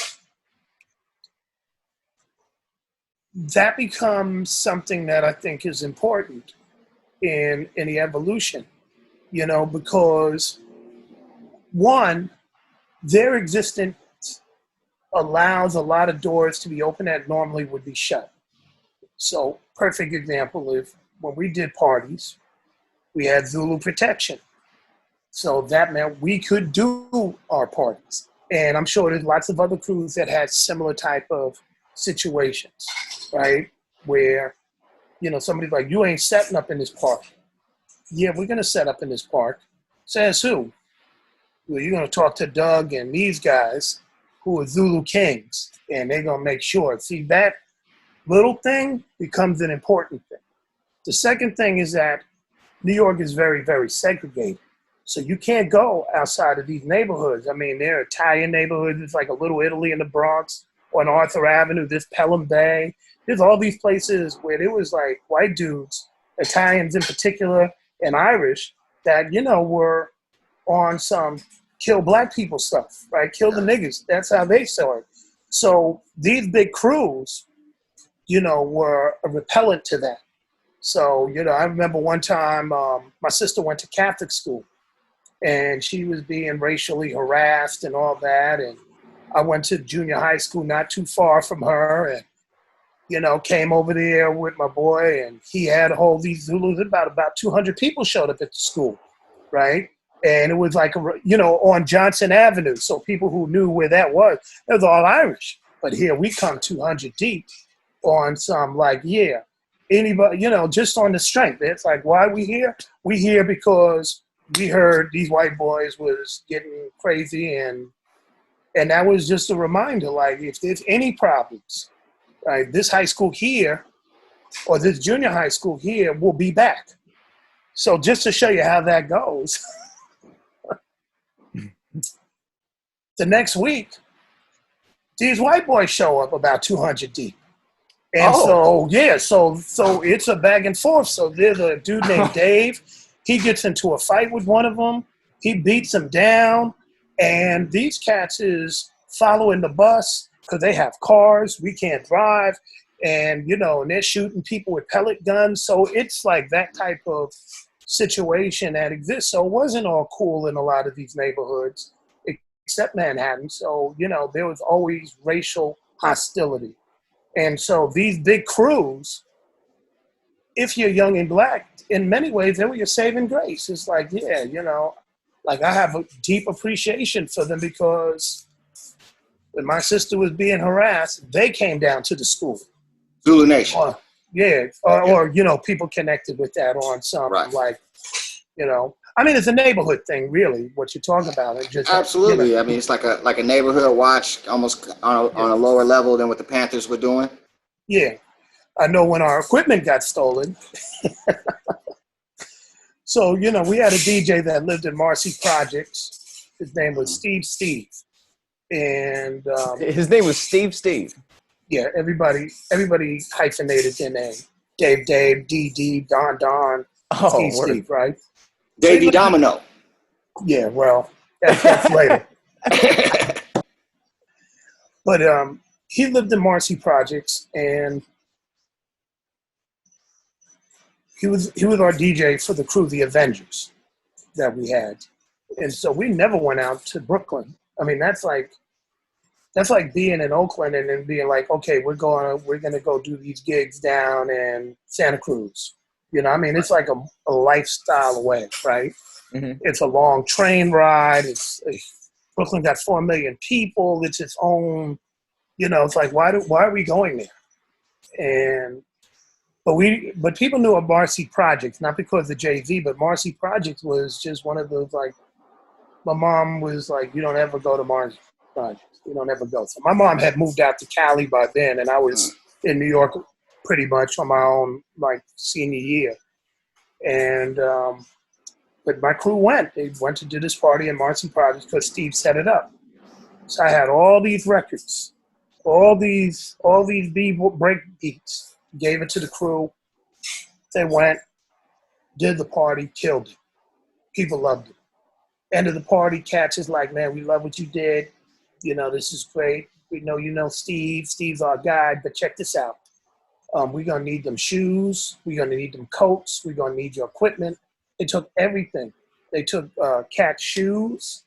that becomes something that I think is important in the evolution, you know, because one, their existence allows a lot of doors to be open that normally would be shut. So, perfect example is when we did parties, we had Zulu protection. So that meant we could do our parties. And I'm sure there's lots of other crews that had similar type of situations, right? Where, you know, somebody's like, you ain't setting up in this park. Yeah, we're going to set up in this park. Says who? Well, you're going to talk to Doug and these guys who are Zulu Kings, and they're going to make sure. See, that little thing becomes an important thing. The second thing is that New York is very, very segregated. So you can't go outside of these neighborhoods. I mean, there are Italian neighborhoods. It's like a Little Italy in the Bronx. On Arthur Avenue, there's Pelham Bay. There's all these places where there was like white dudes, Italians in particular, and Irish, that, you know, were on some kill black people stuff, right? Kill the niggas. That's how they saw it. So these big crews, you know, were a repellent to that. So, you know, I remember one time my sister went to Catholic school, and she was being racially harassed and all that. And I went to junior high school not too far from her, and, you know, came over there with my boy, and he had all these Zulus. About 200 people showed up at the school, right? And it was like, you know, on Johnson Avenue. So people who knew where that was, it was all Irish. But here we come 200 deep on some, like, yeah, anybody, you know, just on the strength. It's like, why are we here? We here because we heard these white boys was getting crazy, and that was just a reminder, like, if there's any problems, right, this high school here or this junior high school here will be back. So just to show you how that goes, the next week, these white boys show up about 200 deep. And so it's a back and forth. So there's a dude named Dave. He gets into a fight with one of them. He beats him down. And these cats is following the bus because they have cars. We can't drive. And, you know, and they're shooting people with pellet guns. So it's like that type of situation that exists. So it wasn't all cool in a lot of these neighborhoods, except Manhattan. So, you know, there was always racial hostility. And so these big crews, if you're young and black, in many ways, they were your saving grace. It's like, yeah, you know, like I have a deep appreciation for them because when my sister was being harassed, they came down to the school. Zulu Nation. Or you know, people connected with that on something like, you know, I mean, it's a neighborhood thing, really, what you're talking about. It just, absolutely. You know, I mean, it's like a neighborhood watch, almost on a lower level than what the Panthers were doing. Yeah. I know when our equipment got stolen. So, you know, we had a DJ that lived in Marcy Projects. His name was Steve. And his name was Steve. Yeah, everybody hyphenated their name. Dave, D, Don, Steve, right? Davey Domino. Yeah, well, that's later. But he lived in Marcy Projects, and he was our DJ for the crew, the Avengers, that we had. And so we never went out to Brooklyn. I mean, that's like being in Oakland and then being like, okay, we're gonna go do these gigs down in Santa Cruz. You know, I mean, it's like a lifestyle away, right? Mm-hmm. It's a long train ride. Brooklyn got 4 million people. It's its own, you know, it's like, why are we going there? But people knew of Marcy Projects, not because of Jay-Z, but Marcy Projects was just one of those, like, my mom was like, you don't ever go to Marcy Projects. You don't ever go. So my mom had moved out to Cali by then, and I was in New York pretty much on my own, like, senior year. And, but my crew went. They went to do this party in Marcy Projects because Steve set it up. So I had all these records, all these break beats. Gave it to the crew. They went, did the party, killed it. People loved it. End of the party, Cats is like, man, we love what you did. You know, this is great. We know you know Steve. Steve's our guy, but check this out. We're going to need them shoes. We're going to need them coats. We're going to need your equipment. They took everything. They took Cat's shoes,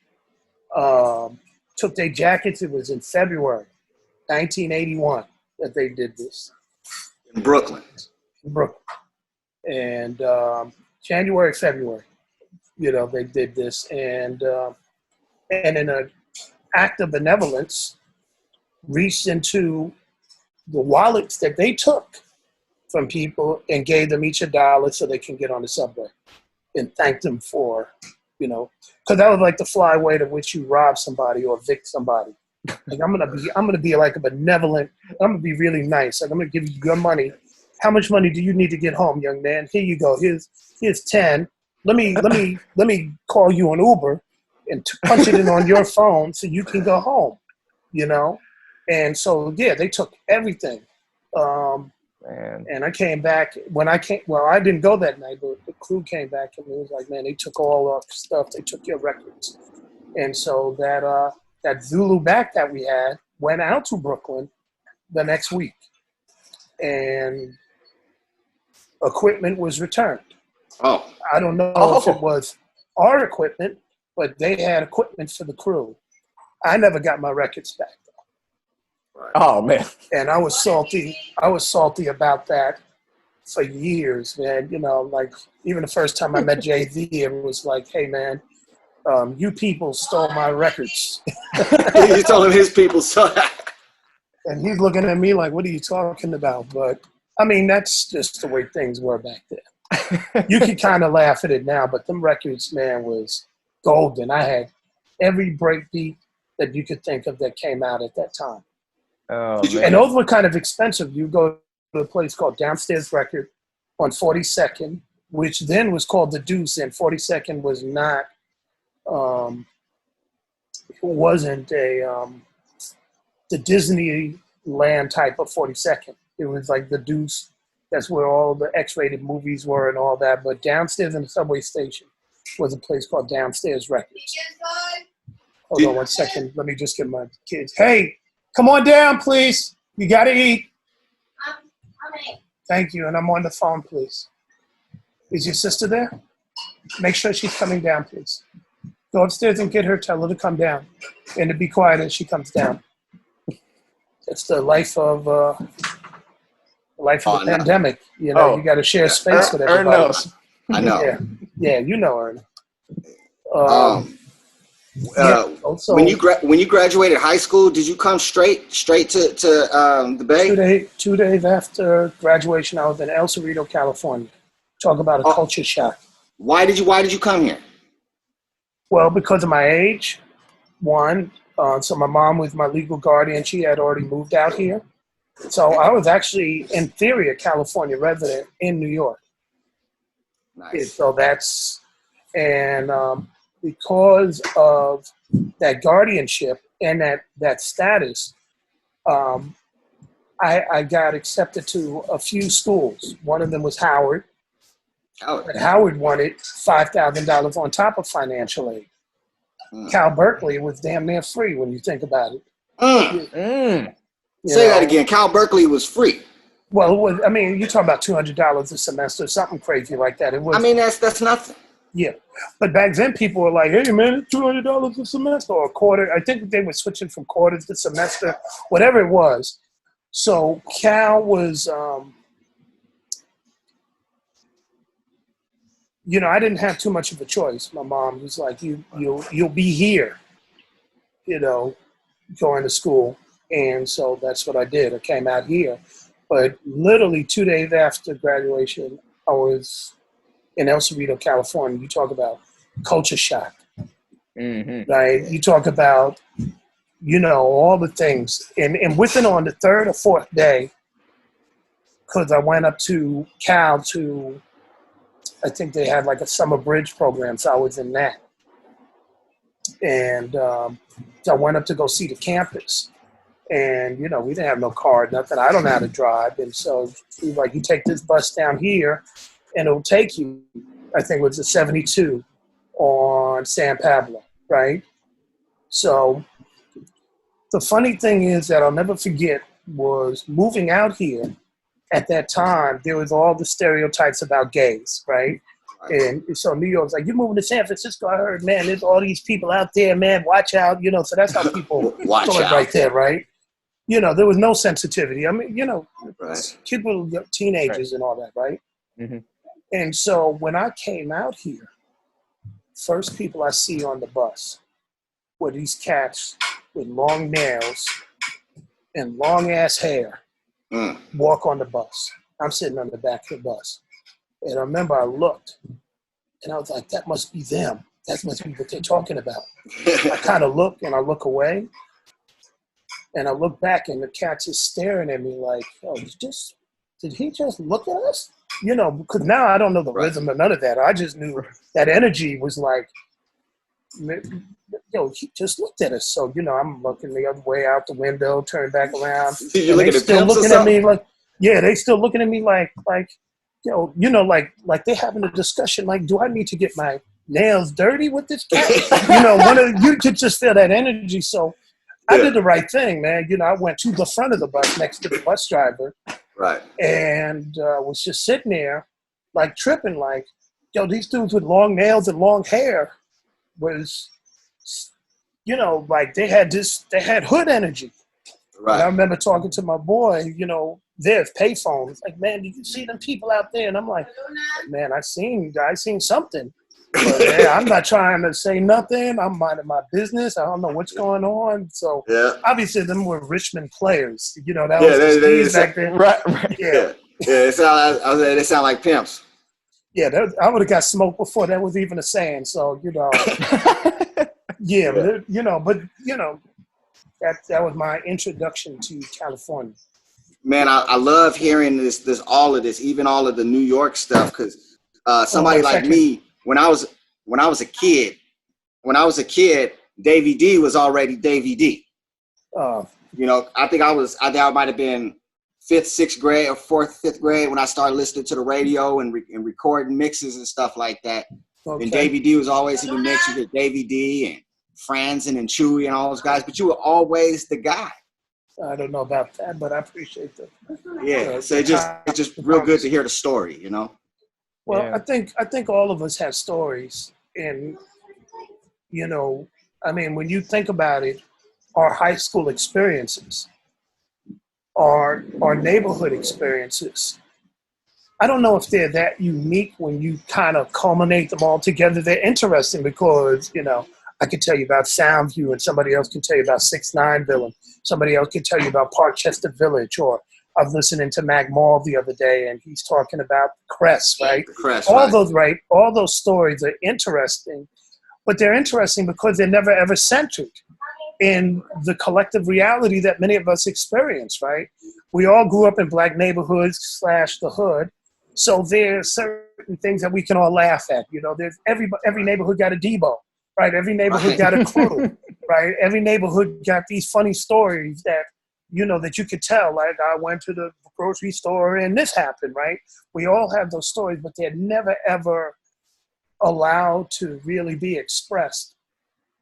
took their jackets. It was in February 1981 that they did this. In Brooklyn. And January, February, you know, they did this. And in an act of benevolence, reached into the wallets that they took from people and gave them each $1 so they can get on the subway and thank them for, you know, because that was like the flyway to which you rob somebody or evict somebody. Like, I'm gonna be like a benevolent. I'm gonna be really nice. Like, I'm gonna give you your money. How much money do you need to get home, young man? Here you go. Here's 10. Let me call you an Uber and punch it in on your phone so you can go home. You know, and so yeah, they took everything. And I came back when I came. Well, I didn't go that night, but the crew came back and it was like, man, they took all our stuff. They took your records, and so that Zulu back that we had went out to Brooklyn the next week, and equipment was returned. Oh, I don't know if it was our equipment, but they had equipment for the crew. I never got my records back. Right. Oh man! And I was salty. About that for years, man. You know, like even the first time I met Jay-Z, it was like, hey, man. You people stole my records. You told him his people stole. And he's looking at me like, what are you talking about? But, I mean, that's just the way things were back then. You can kind of laugh at it now, but them records, man, was golden. I had every breakbeat that you could think of that came out at that time. Oh, and those were kind of expensive. You go to a place called Downstairs Record on 42nd, which then was called The Deuce, and 42nd was not it wasn't the Disneyland type of 42nd. It was like the Deuce. That's where all the X-rated movies were and all that. But downstairs in the subway station was a place called Downstairs Records. Hold on 1 second. Let me just get my kids. Hey, come on down, please. You got to eat. Thank you. And I'm on the phone, please. Is your sister there? Make sure she's coming down, please. Go upstairs and get her. Tell her to come down, and to be quiet as she comes down. It's the life of the pandemic. You know, you got to share space with everybody. knows. I know. Yeah, you know Ern. So when you graduated high school, did you come straight to the Bay? 2 days after graduation, I was in El Cerrito, California. Talk about a culture shock. Why did you come here? Well, because of my age, one. So my mom was my legal guardian. She had already moved out here. So I was actually, in theory, a California resident in New York. Nice. So because of that guardianship and that status, I got accepted to a few schools. One of them was Howard. But Howard wanted $5,000 on top of financial aid. Cal Berkeley was damn near free when you think about it. Say that again. Cal Berkeley was free. Well, it was, I mean, you're talking about $200 a semester, something crazy like that. It was. I mean, that's nothing. Yeah, but back then people were like, "Hey, man, it's $200 a semester or a quarter." I think they were switching from quarters to semester, whatever it was. So Cal was, you know, I didn't have too much of a choice. My mom was like, "You'll be here," you know, going to school, and so that's what I did. I came out here, but literally 2 days after graduation, I was in El Cerrito, California. You talk about culture shock, right? You talk about, you know, all the things. And within on the third or fourth day, because I went up to Cal to, I think they had like a summer bridge program, so I was in that. And so I went up to go see the campus. And, you know, we didn't have no car, nothing. I don't know how to drive. And so he was like, you take this bus down here, and it'll take you, I think it was a 72 on San Pablo, right? So the funny thing is that I'll never forget was moving out here. At that time, there was all the stereotypes about gays, right? And so New York's like, you're moving to San Francisco. I heard, man, there's all these people out there, man. Watch out, you know. So that's how people watch thought out right there, right? You know, there was no sensitivity. I mean, you know, people, teenagers and all that, right? Mm-hmm. And so when I came out here, first people I see on the bus were these cats with long nails and long ass hair walk on the bus. I'm sitting on the back of the bus. And I remember I looked and I was like, that must be them. That must be what they're talking about. I kind of look and I look away and I look back and the cat's just staring at me like, oh, did he just look at us? You know, because now I don't know the rhythm or none of that. I just knew that energy was like, yo, he just looked at us. So, you know, I'm looking the other way out the window, turn back around. You they still looking at me like, yeah, they still looking at me like, yo, you know, like they having a discussion. Like, do I need to get my nails dirty with this cat? You know, you could just feel that energy. So I did the right thing, man. You know, I went to the front of the bus next to the bus driver. Right. And was just sitting there, like tripping, like, yo, these dudes with long nails and long hair was, you know, like they had hood energy. Right. And I remember talking to my boy, you know, there's payphones. Like, man, did you see them people out there? And I'm like, man, I seen something. But man, I'm not trying to say nothing. I'm minding my business. I don't know what's going on. So obviously, them were Richmond players. You know, that was the back then. Right. Yeah. They sound like pimps. Yeah, I would have got smoked before that was even a saying. So, you know, but that was my introduction to California. Man, I love hearing this all of this, even all of the New York stuff, because somebody like me. When I was a kid, Davey D was already Davey D. You know, I think I might have been 5th, 6th grade or 4th, 5th grade when I started listening to the radio and recording mixes and stuff like that. Okay. And Davey D was always in the mix. You get Davey D and Franzen and Chewy and all those guys, but you were always the guy. I don't know about that, but I appreciate that. Yeah, so it's just real good to hear the story, you know. Well, I think all of us have stories, and you know, I mean, when you think about it, our high school experiences, our neighborhood experiences, I don't know if they're that unique when you kind of culminate them all together. They're interesting because, you know, I could tell you about Soundview and somebody else can tell you about 6-9 and somebody else can tell you about Parkchester Village. Or I was listening to Mac Mall the other day and he's talking about Crest, right? Crest, all right. those, right? All those stories are interesting, but they're interesting because they're never ever centered in the collective reality that many of us experience, right? We all grew up in black neighborhoods / the hood. So there's certain things that we can all laugh at. You know, there's every neighborhood got a Debo, right? Every neighborhood got a crew, right? Every neighborhood got these funny stories that, you know, that you could tell. Like, I went to the grocery store and this happened, right? We all have those stories, but they're never ever allowed to really be expressed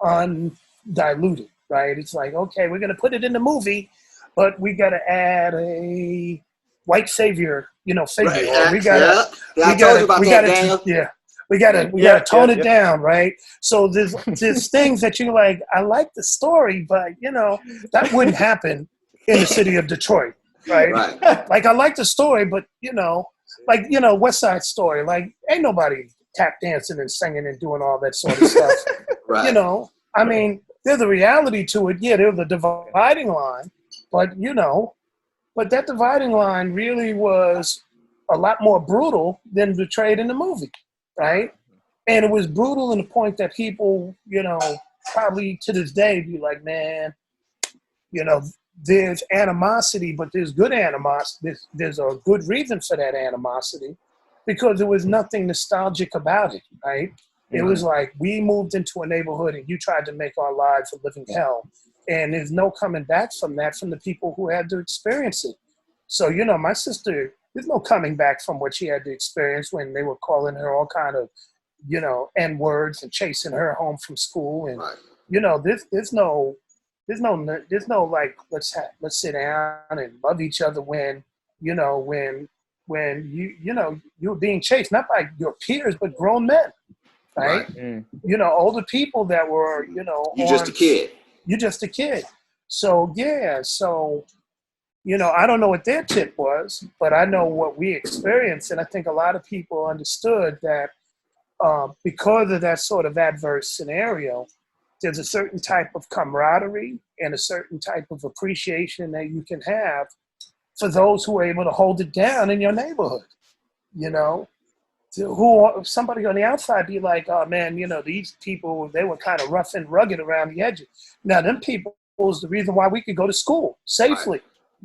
undiluted, right? It's like, okay, we're going to put it in the movie, but we got to add a white savior, you know, figure. Right. Or we got to, I told you about that, Daniel. yeah, we got to tone it down, right? So there's things that you're like, I like the story, but you know, that wouldn't happen in the city of Detroit, right? Like, I like the story, but you know, like, you know, West Side Story, like, ain't nobody tap dancing and singing and doing all that sort of stuff. Right. You know, I mean, there's a reality to it. Yeah, there's a dividing line, but you know, but that dividing line really was a lot more brutal than portrayed in the movie, right? And it was brutal in the point that people, you know, probably to this day be like, man, you know, there's animosity, but there's good animosity. There's a good reason for that animosity because there was nothing nostalgic about it, right? It was like, we moved into a neighborhood and you tried to make our lives a living hell. And there's no coming back from that from the people who had to experience it. So, you know, my sister, there's no coming back from what she had to experience when they were calling her all kind of, you know, N-words and chasing her home from school. And, you know, there's no like, let's sit down and love each other when, you know, when you know, you're being chased, not by your peers, but grown men, right? You know, older people that were, you know. You're just a kid. You're just a kid. So, yeah, so, you know, I don't know what their tip was, but I know what we experienced. And I think a lot of people understood that because of that sort of adverse scenario, there's a certain type of camaraderie and a certain type of appreciation that you can have for those who are able to hold it down in your neighborhood, you know? Who somebody on the outside be like, oh man, you know, these people, they were kind of rough and rugged around the edges. Now, them people was the reason why we could go to school safely.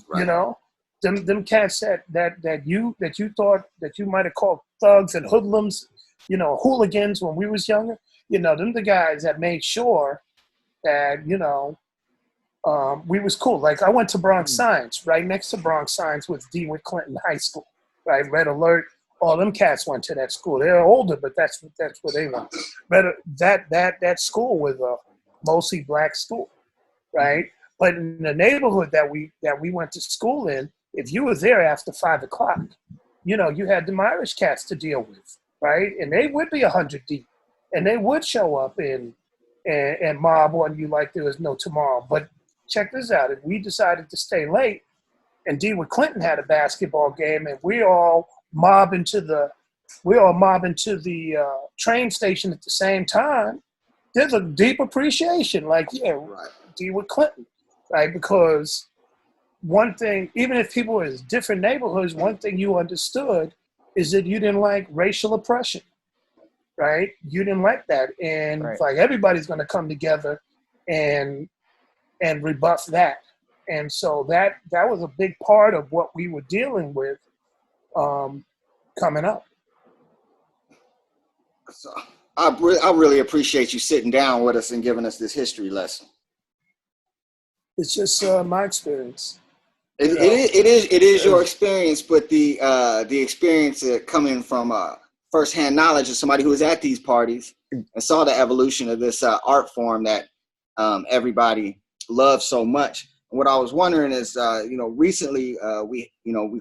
Right. You know, them cats that you thought that you might have called thugs and hoodlums, you know, hooligans when we was younger. You know, them the guys that made sure that, you know, we was cool. Like, I went to Bronx Science. Right next to Bronx Science was DeWitt Clinton High School. Right, Red Alert. All them cats went to that school. They're older, but that's where they went. But that school was a mostly black school, right? But in the neighborhood that we went to school in, if you were there after 5 o'clock, you know, you had them Irish cats to deal with, right? And they would be 100 deep, and they would show up and mob on you like there was no tomorrow. But check this out: if we decided to stay late, and DeWitt Clinton had a basketball game, and we all mob into the train station at the same time, there's a deep appreciation. Like, yeah, right. DeWitt Clinton, right? Because one thing, even if people were in different neighborhoods, one thing you understood is that you didn't like racial oppression, right? You didn't like that. And it's like, everybody's going to come together and rebuff that. And so that was a big part of what we were dealing with coming up. So I really appreciate you sitting down with us and giving us this history lesson. It's just my experience. It is your experience, but the experience coming from firsthand knowledge of somebody who was at these parties and saw the evolution of this art form that everybody loves so much. And what I was wondering is, you know, recently we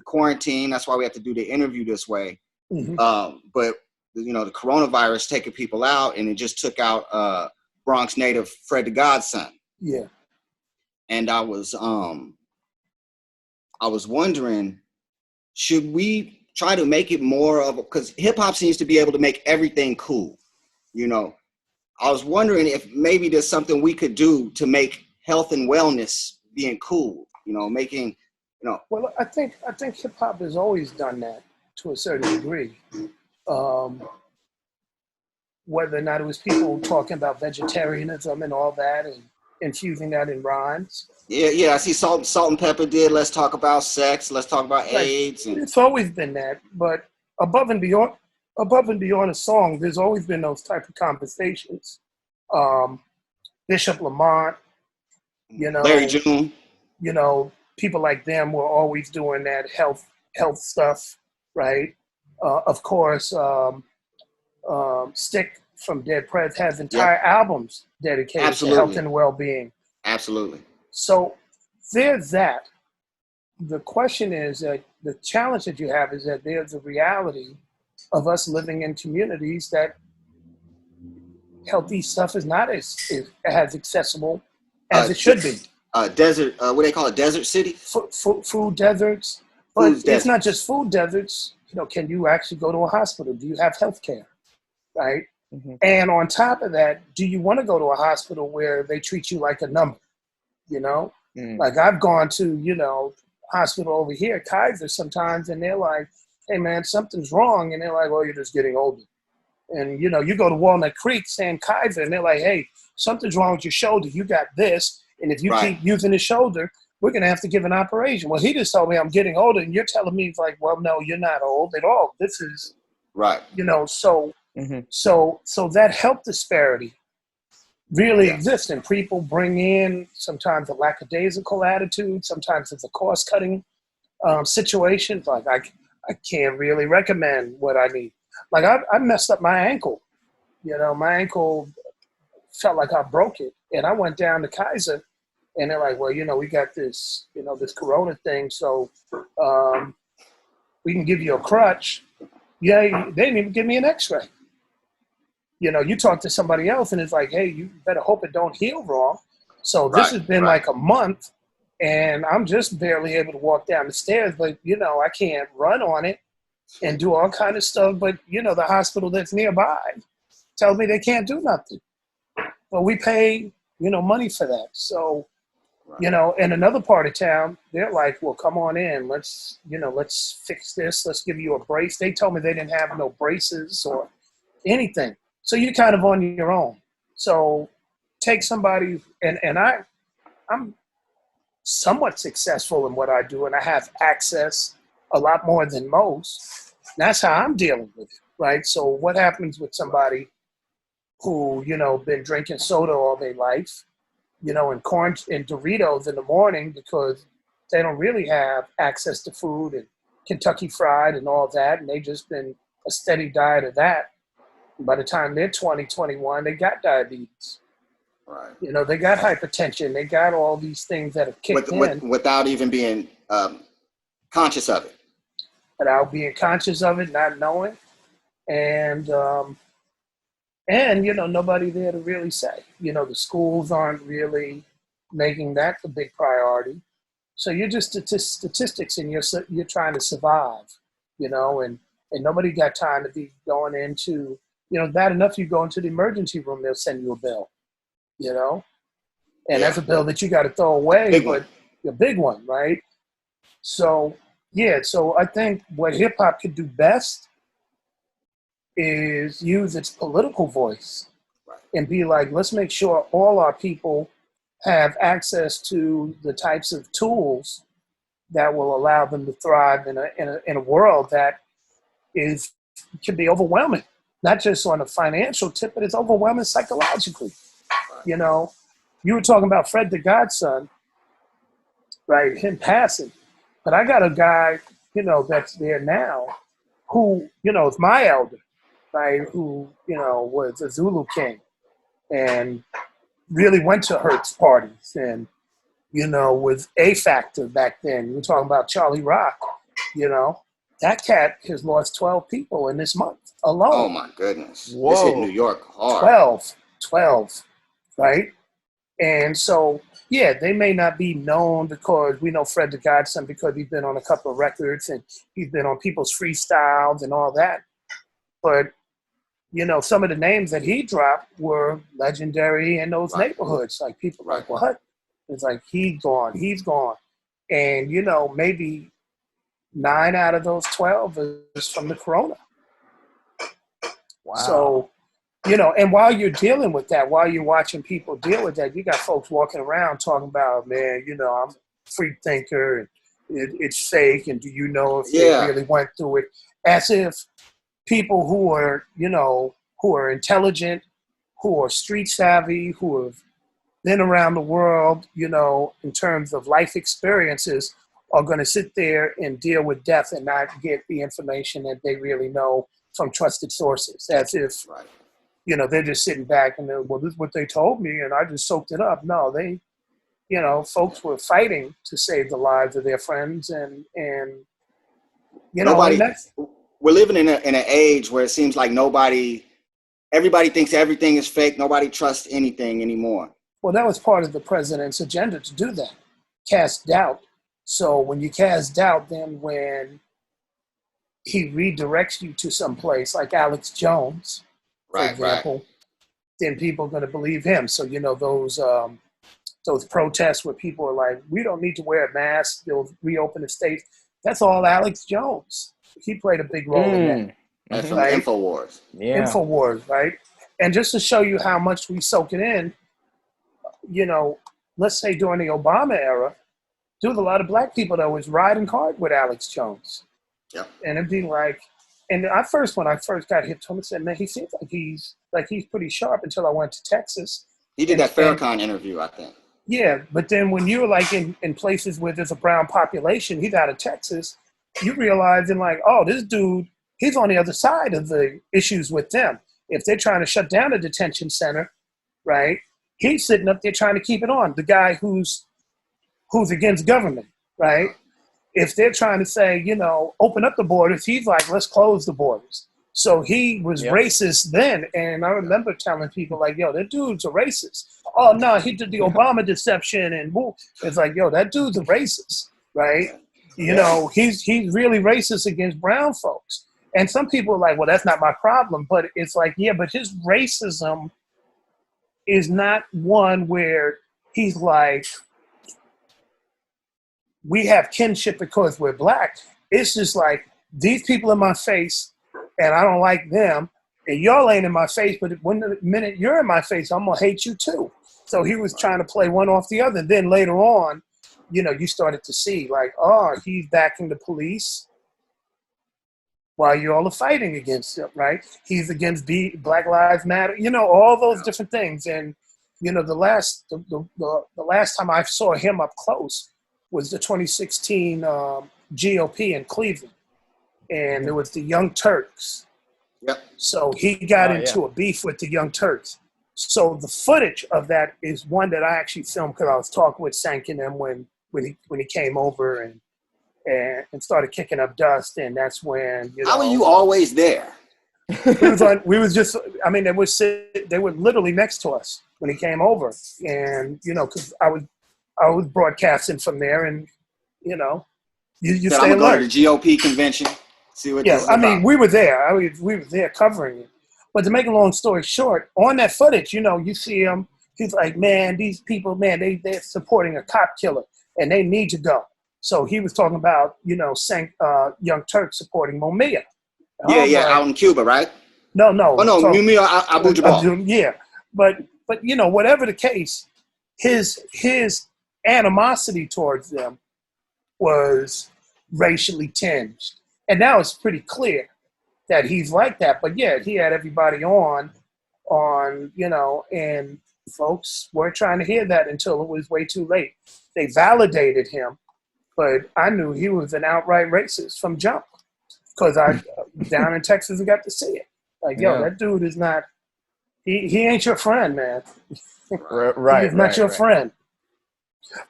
quarantined. That's why we have to do the interview this way. Mm-hmm. But you know, the coronavirus taking people out, and it just took out Bronx native Fred the Godson. Yeah. And I was wondering, should we try to make it more of, because hip hop seems to be able to make everything cool, you know. I was wondering if maybe there's something we could do to make health and wellness being cool, you know, making, you know. Well, I think hip hop has always done that to a certain degree. Whether or not it was people talking about vegetarianism and all that and infusing that in rhymes. Yeah, I see Salt and Pepper did Let's Talk About Sex, Let's Talk About AIDS. And it's always been that, but above and beyond a song, there's always been those type of conversations. Bishop Lamont, you know, Larry June, you know, people like them were always doing that health stuff, right? Of course, Stick from Dead Prez has entire albums dedicated to health and well-being. Absolutely. So there's that. The question is that the challenge that you have is that there's a reality of us living in communities that healthy stuff is not as accessible as it should be. Desert, what do they call it? Desert city? Food deserts. But it's not just food deserts. You know, can you actually go to a hospital? Do you have health care? Right? Mm-hmm. And on top of that, do you want to go to a hospital where they treat you like a number? You know? Like I've gone to, you know, hospital over here, Kaiser sometimes, and they're like, hey man, something's wrong. And they're like, well, you're just getting older. And, you know, you go to Walnut Creek, San Kaiser, and they're like, hey, something's wrong with your shoulder. You got this. And if you keep using the shoulder, we're going to have to give an operation. Well, he just told me I'm getting older. And you're telling me, it's like, well, no, you're not old at all. This is, you know, so that health disparity really exists. And people bring in sometimes a lackadaisical attitude. Sometimes it's a cost-cutting situation. Like, I can't really recommend what I need. Like, I messed up my ankle. You know, my ankle felt like I broke it. And I went down to Kaiser, and they're like, well, you know, we got this, you know, this corona thing, so we can give you a crutch. Yeah, they didn't even give me an x-ray. You know, you talk to somebody else, and it's like, hey, you better hope it don't heal wrong. So this has been like a month, and I'm just barely able to walk down the stairs, but, you know, I can't run on it and do all kind of stuff. But, you know, the hospital that's nearby tells me they can't do nothing. But we pay, you know, money for that. So, you know, in another part of town, they're like, well, come on in. Let's fix this. Let's give you a brace. They told me they didn't have no braces or anything. So you're kind of on your own. So take somebody, and I'm somewhat successful in what I do, and I have access a lot more than most. That's how I'm dealing with it, right? So what happens with somebody who, you know, been drinking soda all their life, you know, and corn and Doritos in the morning because they don't really have access to food and Kentucky Fried and all that, and they just been a steady diet of that. And by the time they're 20, 21, they got diabetes. Right. You know, they got hypertension. They got all these things that have kicked in. Without even being conscious of it. Without being conscious of it, not knowing. And you know, nobody there to really say. You know, the schools aren't really making that the big priority. So you're just statistics, and you're trying to survive, you know, and nobody got time to be going into, you know, bad enough you go into the emergency room, they'll send you a bill, you know, and that's a bill that you got to throw away, but a big one, right? So, yeah, so I think what hip hop could do best is use its political voice and be like, let's make sure all our people have access to the types of tools that will allow them to thrive in a world that can be overwhelming, not just on a financial tip, but it's overwhelming psychologically. You know, you were talking about Fred the Godson, right? Him passing, but I got a guy, you know, that's there now who, you know, is my elder. Right, who, you know, was a Zulu king and really went to Herc's parties and, you know, was a factor back then. We're talking about Charlie Rock, you know. That cat has lost 12 people in this month alone. Oh, my goodness. Whoa. This hit New York hard. 12. right? And so, yeah, they may not be known because we know Fred the Godson because he's been on a couple of records and he's been on people's freestyles and all that. But, you know, some of the names that he dropped were legendary in those neighborhoods. Like people like, what? It's like, he's gone. And, you know, maybe 9 out of those 12 is from the corona. Wow. So, you know, and while you're dealing with that, while you're watching people deal with that, you got folks walking around talking about, man, you know, I'm a free thinker and it's fake. And do you know if they really went through it? As if people who are, you know, who are intelligent, who are street savvy, who have been around the world, you know, in terms of life experiences, are going to sit there and deal with death and not get the information that they really know from trusted sources, as if, you know, they're just sitting back and they're, well, this is what they told me and I just soaked it up. No, they, you know, folks were fighting to save the lives of their friends and you know, nobody, we're living in an age where it seems like everybody thinks everything is fake. Nobody trusts anything anymore. Well, that was part of the president's agenda to do that, cast doubt. So when you cast doubt, then when he redirects you to some place like Alex Jones, for example, then people are going to believe him. So, you know, those protests where people are like, we don't need to wear a mask, they'll reopen the states. That's all Alex Jones. He played a big role in that. From InfoWars. InfoWars, right? And just to show you how much we soak it in, you know, let's say during the Obama era, there was a lot of black people that was riding hard with Alex Jones. Yep. And it'd be like, and when I first got hit to him, I said, man, he seems like he's pretty sharp until I went to Texas. He did that Farrakhan interview, I think. Yeah, but then when you're like in places where there's a brown population, he's out of Texas, you realize and like, oh, this dude, he's on the other side of the issues with them. If they're trying to shut down a detention center, right, he's sitting up there trying to keep it on. The guy who's against government, right? If they're trying to say, you know, open up the borders, he's like, let's close the borders. So he was racist then. And I remember telling people like, yo, that dude's a racist. Oh, no, he did the Obama deception. And it's like, yo, that dude's a racist, right? You know, he's really racist against brown folks. And some people are like, well, that's not my problem. But it's like, yeah, but his racism is not one where he's like, we have kinship because we're black. It's just like, these people in my face and I don't like them, and y'all ain't in my face, but when the minute you're in my face, I'm gonna hate you too. So he was trying to play one off the other. And then later on, you know, you started to see like, oh, he's backing the police while you all are fighting against him, right? He's against Black Lives Matter, you know, all those different things. And, you know, the last time I saw him up close was the 2016 GOP in Cleveland. And there was the Young Turks. Yep. So he got into a beef with the Young Turks. So the footage of that is one that I actually filmed because I was talking with Sank and them when he came over and started kicking up dust. And that's when, you know. How are you always there? They were literally next to us when he came over. And, you know, because I was broadcasting from there and, you know, you stay alert. Go to the GOP convention. See what this is I mean, about. we were there. We were there covering it. But to make a long story short, on that footage, you know, you see him. He's like, man, these people, man, they're supporting a cop killer, and they need to go. So he was talking about, you know, Young Turk supporting Mumia. Out in Cuba, right? No. Oh, no, Mumia Abu-Jamal. Yeah. But, you know, whatever the case, his animosity towards them was racially tinged. And now it's pretty clear that he's like that. But yeah, he had everybody on, you know, and folks weren't trying to hear that until it was way too late. They validated him, but I knew he was an outright racist from jump because I down in Texas and got to see it. Like, yo, that dude is not, he ain't your friend, man. Right. He's not your friend.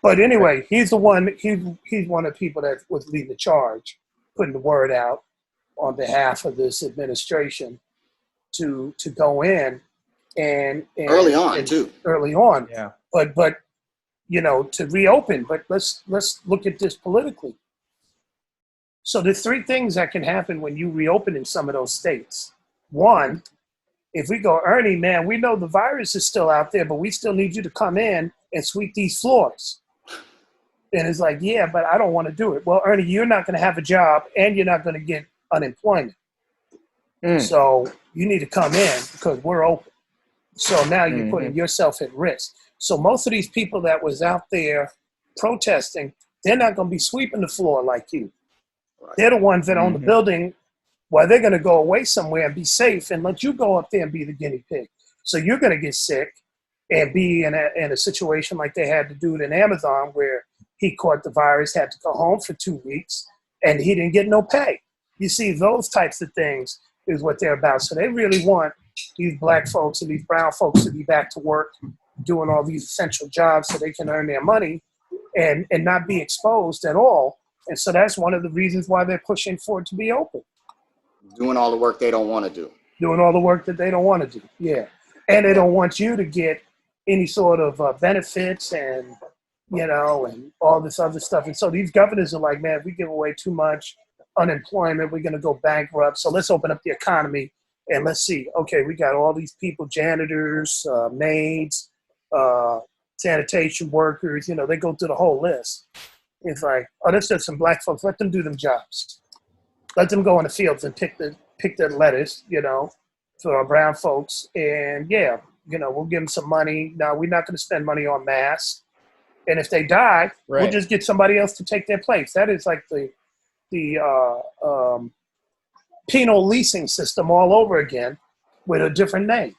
But anyway, he's the one, he's one of the people that was leading the charge, putting the word out on behalf of this administration to go in and early on and too. early on. Yeah. But you know, to reopen. But let's look at this politically. So there's three things that can happen when you reopen in some of those states. One, if we go, Ernie, man, we know the virus is still out there, but we still need you to come in and sweep these floors. And it's like, yeah, but I don't want to do it. Well, Ernie, you're not going to have a job and you're not going to get unemployment. So you need to come in because we're open. So now you're putting yourself at risk. So most of these people that was out there protesting, they're not going to be sweeping the floor like you. They're the ones that own the building. Well, they're going to go away somewhere and be safe and let you go up there and be the guinea pig. So you're going to get sick and be in a situation like they had the dude in Amazon where he caught the virus, had to go home for 2 weeks, and he didn't get no pay. You see, those types of things is what they're about. So they really want these black folks and these brown folks to be back to work, doing all these essential jobs so they can earn their money and not be exposed at all. And so that's one of the reasons why they're pushing for it to be open. Doing all the work they don't want to do. Doing all the work that they don't want to do, yeah. And they don't want you to get any sort of benefits and, you know, and all this other stuff. And so these governors are like, man, if we give away too much unemployment, we're going to go bankrupt. So let's open up the economy and let's see. Okay, we got all these people, janitors, maids, sanitation workers, you know, they go through the whole list. It's like, oh, there's just some black folks. Let them do them jobs. Let them go in the fields and pick their lettuce, you know, for our brown folks. And yeah, you know, we'll give them some money. Now, we're not going to spend money on masks. And if they die, we'll just get somebody else to take their place. That is like the penal leasing system all over again with a different name.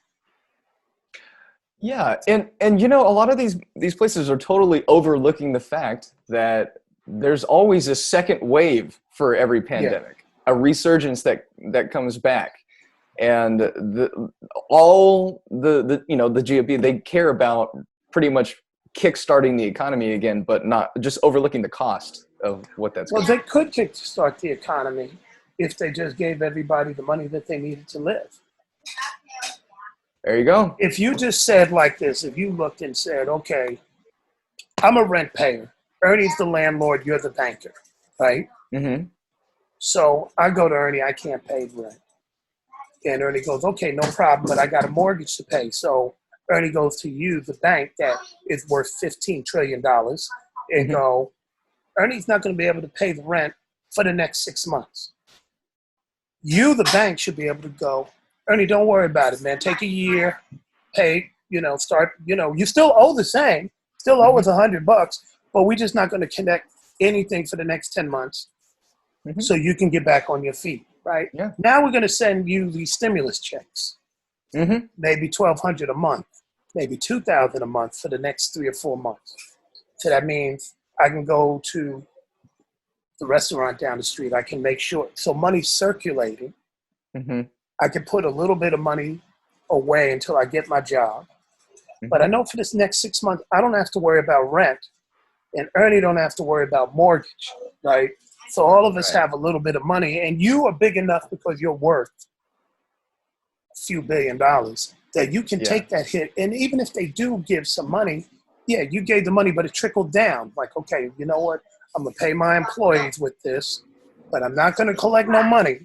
Yeah, and you know, a lot of these places are totally overlooking the fact that there's always a second wave for every pandemic, a resurgence that comes back, and the you know, the GOP, they care about pretty much kickstarting the economy again, but not just overlooking the cost of what that's. Well, they could kickstart the economy if they just gave everybody the money that they needed to live. There you go. If you just said like this, if you looked and said, okay, I'm a rent payer. Ernie's the landlord, you're the banker, right? Mm-hmm. So I go to Ernie, I can't pay rent. And Ernie goes, okay, no problem, but I got a mortgage to pay. So Ernie goes to you, the bank that is worth $15 trillion, and go, Ernie's not going to be able to pay the rent for the next 6 months. You, the bank, should be able to go, Ernie, don't worry about it, man. Take a year, pay, you know, start, you know, you still owe the same, still owe us $100, but we're just not going to connect anything for the next 10 months so you can get back on your feet, right? Yeah. Now we're going to send you these stimulus checks, maybe $1,200 a month, maybe $2,000 a month for the next 3 or 4 months. So that means I can go to the restaurant down the street. I can make sure, so money's circulating. I can put a little bit of money away until I get my job. But I know for this next 6 months, I don't have to worry about rent, and Ernie don't have to worry about mortgage, right? So all of us have a little bit of money, and you are big enough because you're worth a few $1 billion that you can take that hit. And even if they do give some money, yeah, you gave the money, but it trickled down. Like, okay, you know what? I'm going to pay my employees with this, but I'm not going to collect no money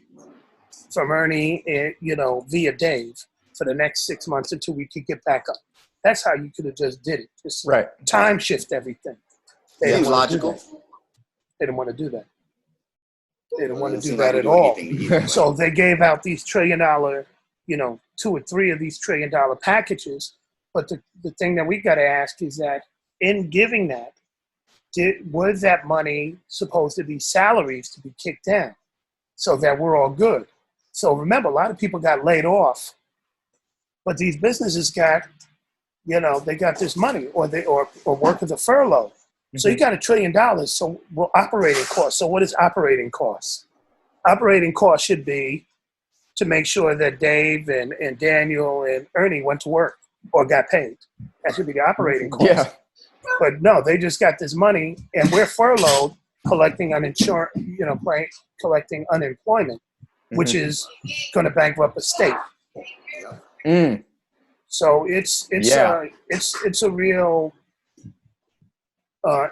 from Ernie, you know, via Dave for the next 6 months until we could get back up. That's how you could have just did it. Just time shift everything. They Seems logical. They didn't want to do that. They didn't want to do that at all. So they gave out these $1 trillion, you know, 2 or 3 of these $1 trillion packages. But the thing that we got to ask is that in giving that, was that money supposed to be salaries to be kicked down so that we're all good? So remember, a lot of people got laid off, but these businesses got, you know, they got this money, or workers are furloughed. So you got $1 trillion. So operating costs. So what is operating costs? Operating costs should be to make sure that Dave and Daniel and Ernie went to work or got paid. That should be the operating costs. Yeah. But no, they just got this money, and we're furloughed, collecting collecting unemployment, which is going to bankrupt a state. So it's a real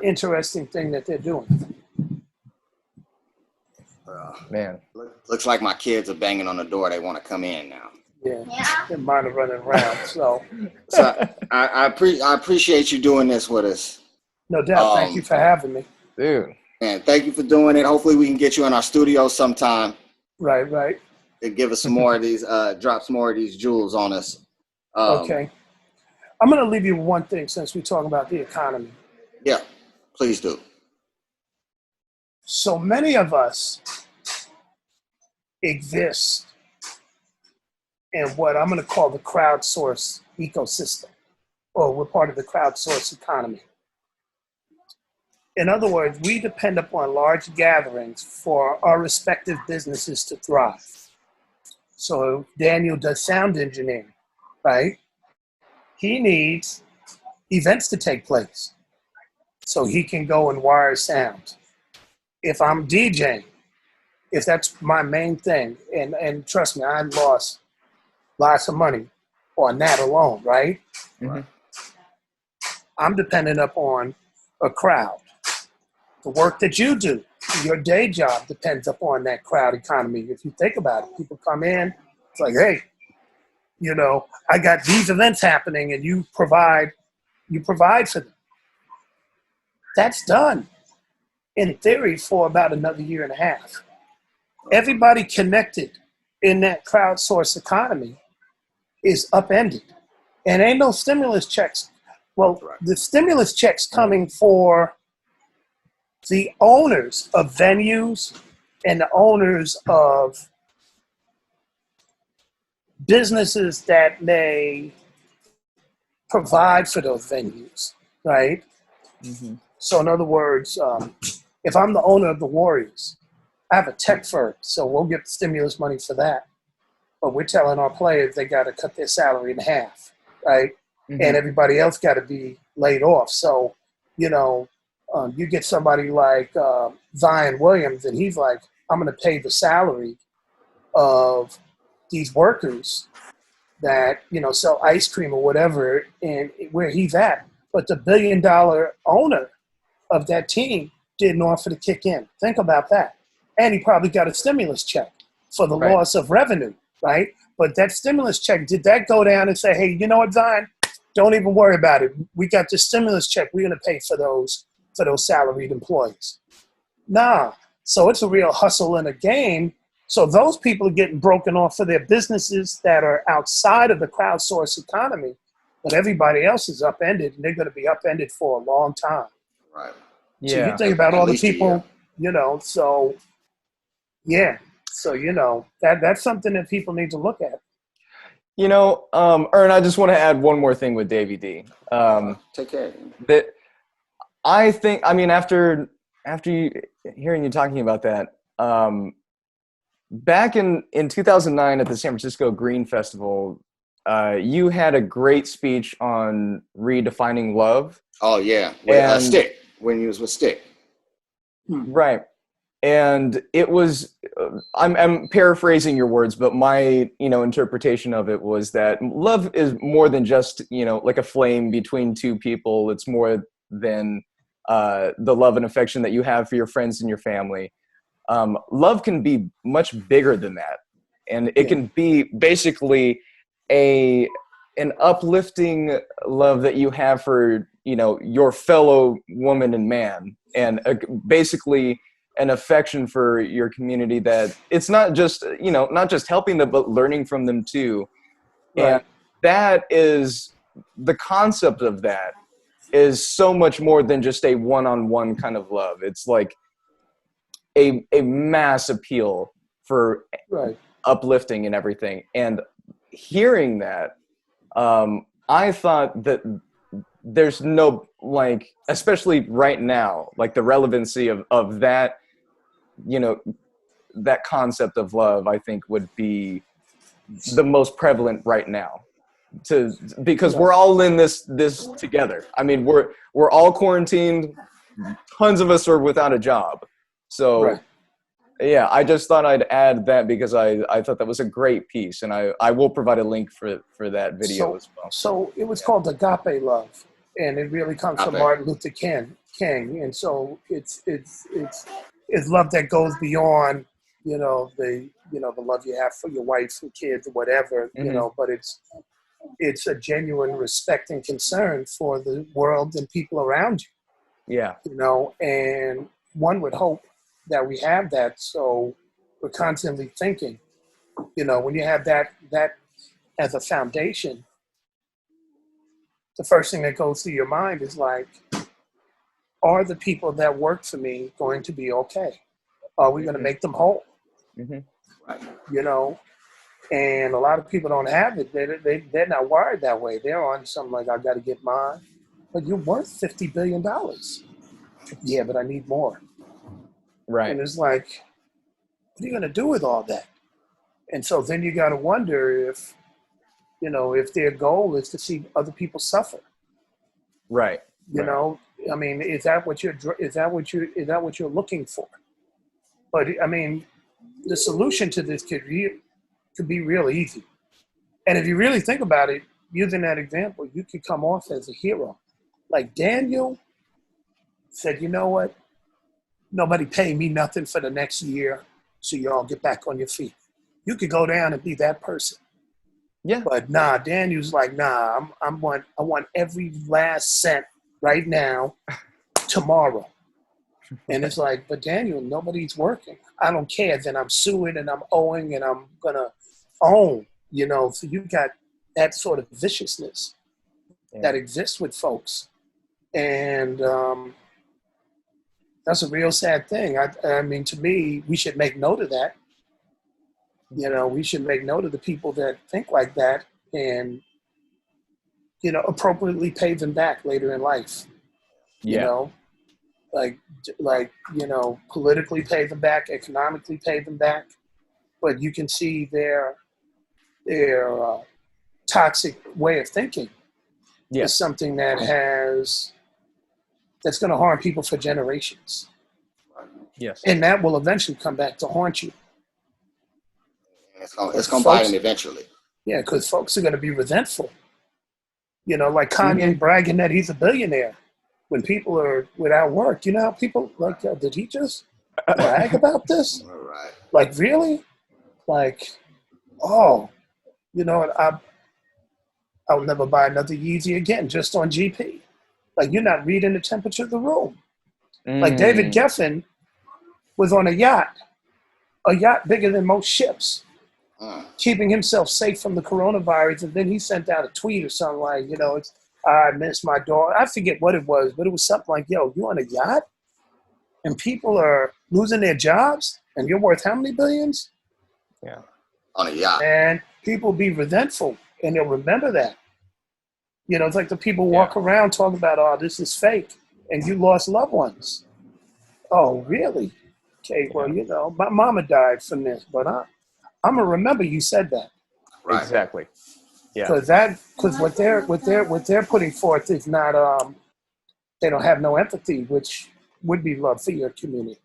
interesting thing that they're doing. Man, Looks like my kids are banging on the door. They want to come in now. Yeah. They're mine are running around. So I appreciate you doing this with us. no doubt. Thank you for having me. dude. And thank you for doing it. Hopefully we can get you in our studio sometime. Right. And give us some more of these, drop some more of these jewels on us. Okay. I'm going to leave you with one thing since we talk about the economy. Yeah, please do. So many of us exist in what I'm going to call the crowdsource ecosystem, or we're part of the crowdsource economy. In other words, we depend upon large gatherings for our respective businesses to thrive. So Daniel does sound engineering, right? He needs events to take place so he can go and wire sound. If I'm DJing, if that's my main thing, and trust me, I lost lots of money on that alone, right? Mm-hmm. I'm dependent upon a crowd. The work that you do, your day job depends upon that crowd economy. If you think about it, people come in, it's like, hey, you know, I got these events happening and you provide for them. That's done in theory for about another year and a half. Everybody connected in that crowdsource economy is upended. And ain't no stimulus checks. Well, the stimulus checks coming for the owners of venues and the owners of businesses that may provide for those venues, right? Mm-hmm. So in other words, if I'm the owner of the Warriors, I have a tech firm, so we'll get stimulus money for that. But we're telling our players they got to cut their salary in half, right? Mm-hmm. And everybody else got to be laid off. So, you know, you get somebody like Zion Williams, and he's like, I'm going to pay the salary of these workers that, you know, sell ice cream or whatever, and where he's at. But the $1 billion owner of that team didn't offer to kick in. Think about that. And he probably got a stimulus check for the loss of revenue, right? But that stimulus check, did that go down and say, hey, you know what, Zion? Don't even worry about it. We got this stimulus check. We're going to pay for those salaried employees. Nah. So it's a real hustle and a game. So those people are getting broken off for their businesses that are outside of the crowdsource economy, but everybody else is upended, and they're going to be upended for a long time. Right. So you think about all the people, you know, so yeah. So, you know, that's something that people need to look at. You know, Ern, I just want to add one more thing with Davey D. Take care. That I think, I mean, after hearing you talking about that, back in 2009 at the San Francisco Green Festival, you had a great speech on redefining love. Oh yeah, with Stick, when you was with Stick. Right. And it was, I'm paraphrasing your words, but my, you know, interpretation of it was that love is more than just, you know, like a flame between two people. It's more than the love and affection that you have for your friends and your family. Love can be much bigger than that. And it can be basically an uplifting love that you have for, you know, your fellow woman and man, and basically an affection for your community that it's not just, you know, not just helping them, but learning from them too. Right. And that is, the concept of that is so much more than just a one-on-one kind of love. It's like a mass appeal for uplifting and everything. And hearing that, I thought that there's no, like, especially right now, like the relevancy of that, you know, that concept of love, I think would be the most prevalent right now, because we're all in this together. I mean, we're all quarantined. Tons of us are without a job. So Yeah, I just thought I'd add that because I thought that was a great piece, and I will provide a link for that video as well. So it was called Agape Love, and it really comes from Martin Luther King, and so it's love that goes beyond the love you have for your wife and kids or whatever, but it's a genuine respect and concern for the world and people around you. Yeah. And one would hope that we have that, so we're constantly thinking, when you have that as a foundation, the first thing that goes through your mind is like, are the people that work for me going to be okay? Are we going to make them whole? And a lot of people don't have it. They're not wired that way. They're on something like, I got to get mine. But you're worth $50 billion. Yeah, but I need more. Right. And it's like, what are you going to do with all that? And so then you got to wonder if their goal is to see other people suffer. Right. I mean, is that what you're looking for? But I mean, the solution to this could be real easy. And if you really think about it, using that example, you could come off as a hero. Like Daniel said, you know what? Nobody pay me nothing for the next year, so y'all get back on your feet. You could go down and be that person. Yeah. But nah, Daniel's like, nah, I want every last cent right now, tomorrow. And it's like, but Daniel, nobody's working. I don't care. Then I'm suing and I'm owing and I'm gonna own. So you got that sort of viciousness that exists with folks, and that's a real sad thing. I mean, to me, we should make note of that. We should make note of the people that think like that, and appropriately pay them back later in life. Politically pay them back, economically pay them back, but you can see their toxic way of thinking is something that's going to harm people for generations. Yes. And that will eventually come back to haunt you. It's going to bite them eventually. Yeah, because folks are going to be resentful. Like Kanye bragging that he's a billionaire when people are without work. How people like, did he just brag about this? All right. Like, really? Like, oh, I'll never buy another Yeezy again just on GP. Like, you're not reading the temperature of the room. Like David Geffen was on a yacht bigger than most ships, keeping himself safe from the coronavirus. And then he sent out a tweet or something like, I miss my daughter. I forget what it was, but it was something like, yo, you on a yacht and people are losing their jobs and you're worth how many billions? Yeah. On a yacht. And people be resentful and they'll remember that. It's like the people walk around talking about, oh, this is fake, and you lost loved ones. Oh, really? Okay, well, my mama died from this, but I'm gonna remember you said that. Right. Exactly. Yeah. Because what they're putting forth is not they don't have no empathy, which would be love for your community.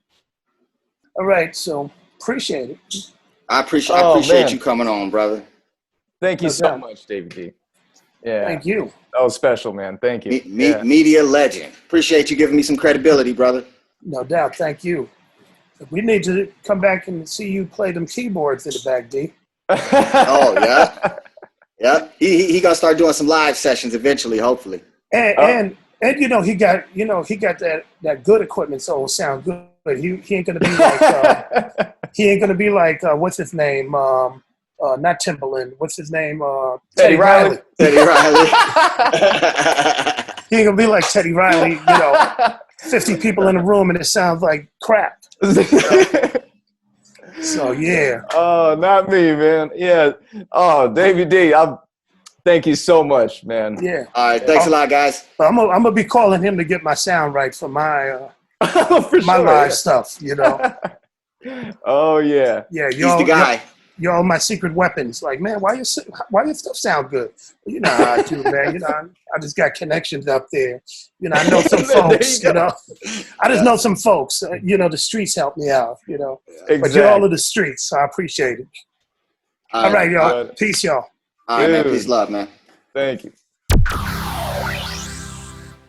All right, so appreciate it. I appreciate you coming on, brother. Thank you so much, Davey D. Yeah. Thank you. That was special, man. Thank you. Media legend. Appreciate you giving me some credibility, brother. No doubt. Thank you. We need to come back and see you play them keyboards in the back, D. Oh, yeah. Yeah. He gonna start doing some live sessions eventually, hopefully. And he got that good equipment, so it'll sound good. He ain't gonna be like what's his name? Not Timberland. What's his name? Teddy Riley. Teddy Riley. He ain't gonna be like Teddy Riley. 50 people in a room and it sounds like crap. So yeah. Oh, not me, man. Yeah. Oh, Davey D. Thank you so much, man. Yeah. All right. Thanks a lot, guys. I'm gonna be calling him to get my sound right for my for my sure, live stuff. Oh yeah. Yeah. He's the guy. You're all my secret weapons. Like, man, why your stuff sound good? You know how I do, man. You know, I just got connections up there. You know, I know some folks. You know, I just know some folks. You know, the streets help me out. You know, but you're all of the streets, so I appreciate it. All right, y'all. Peace, y'all. All right, man. Peace, love, man. Thank you.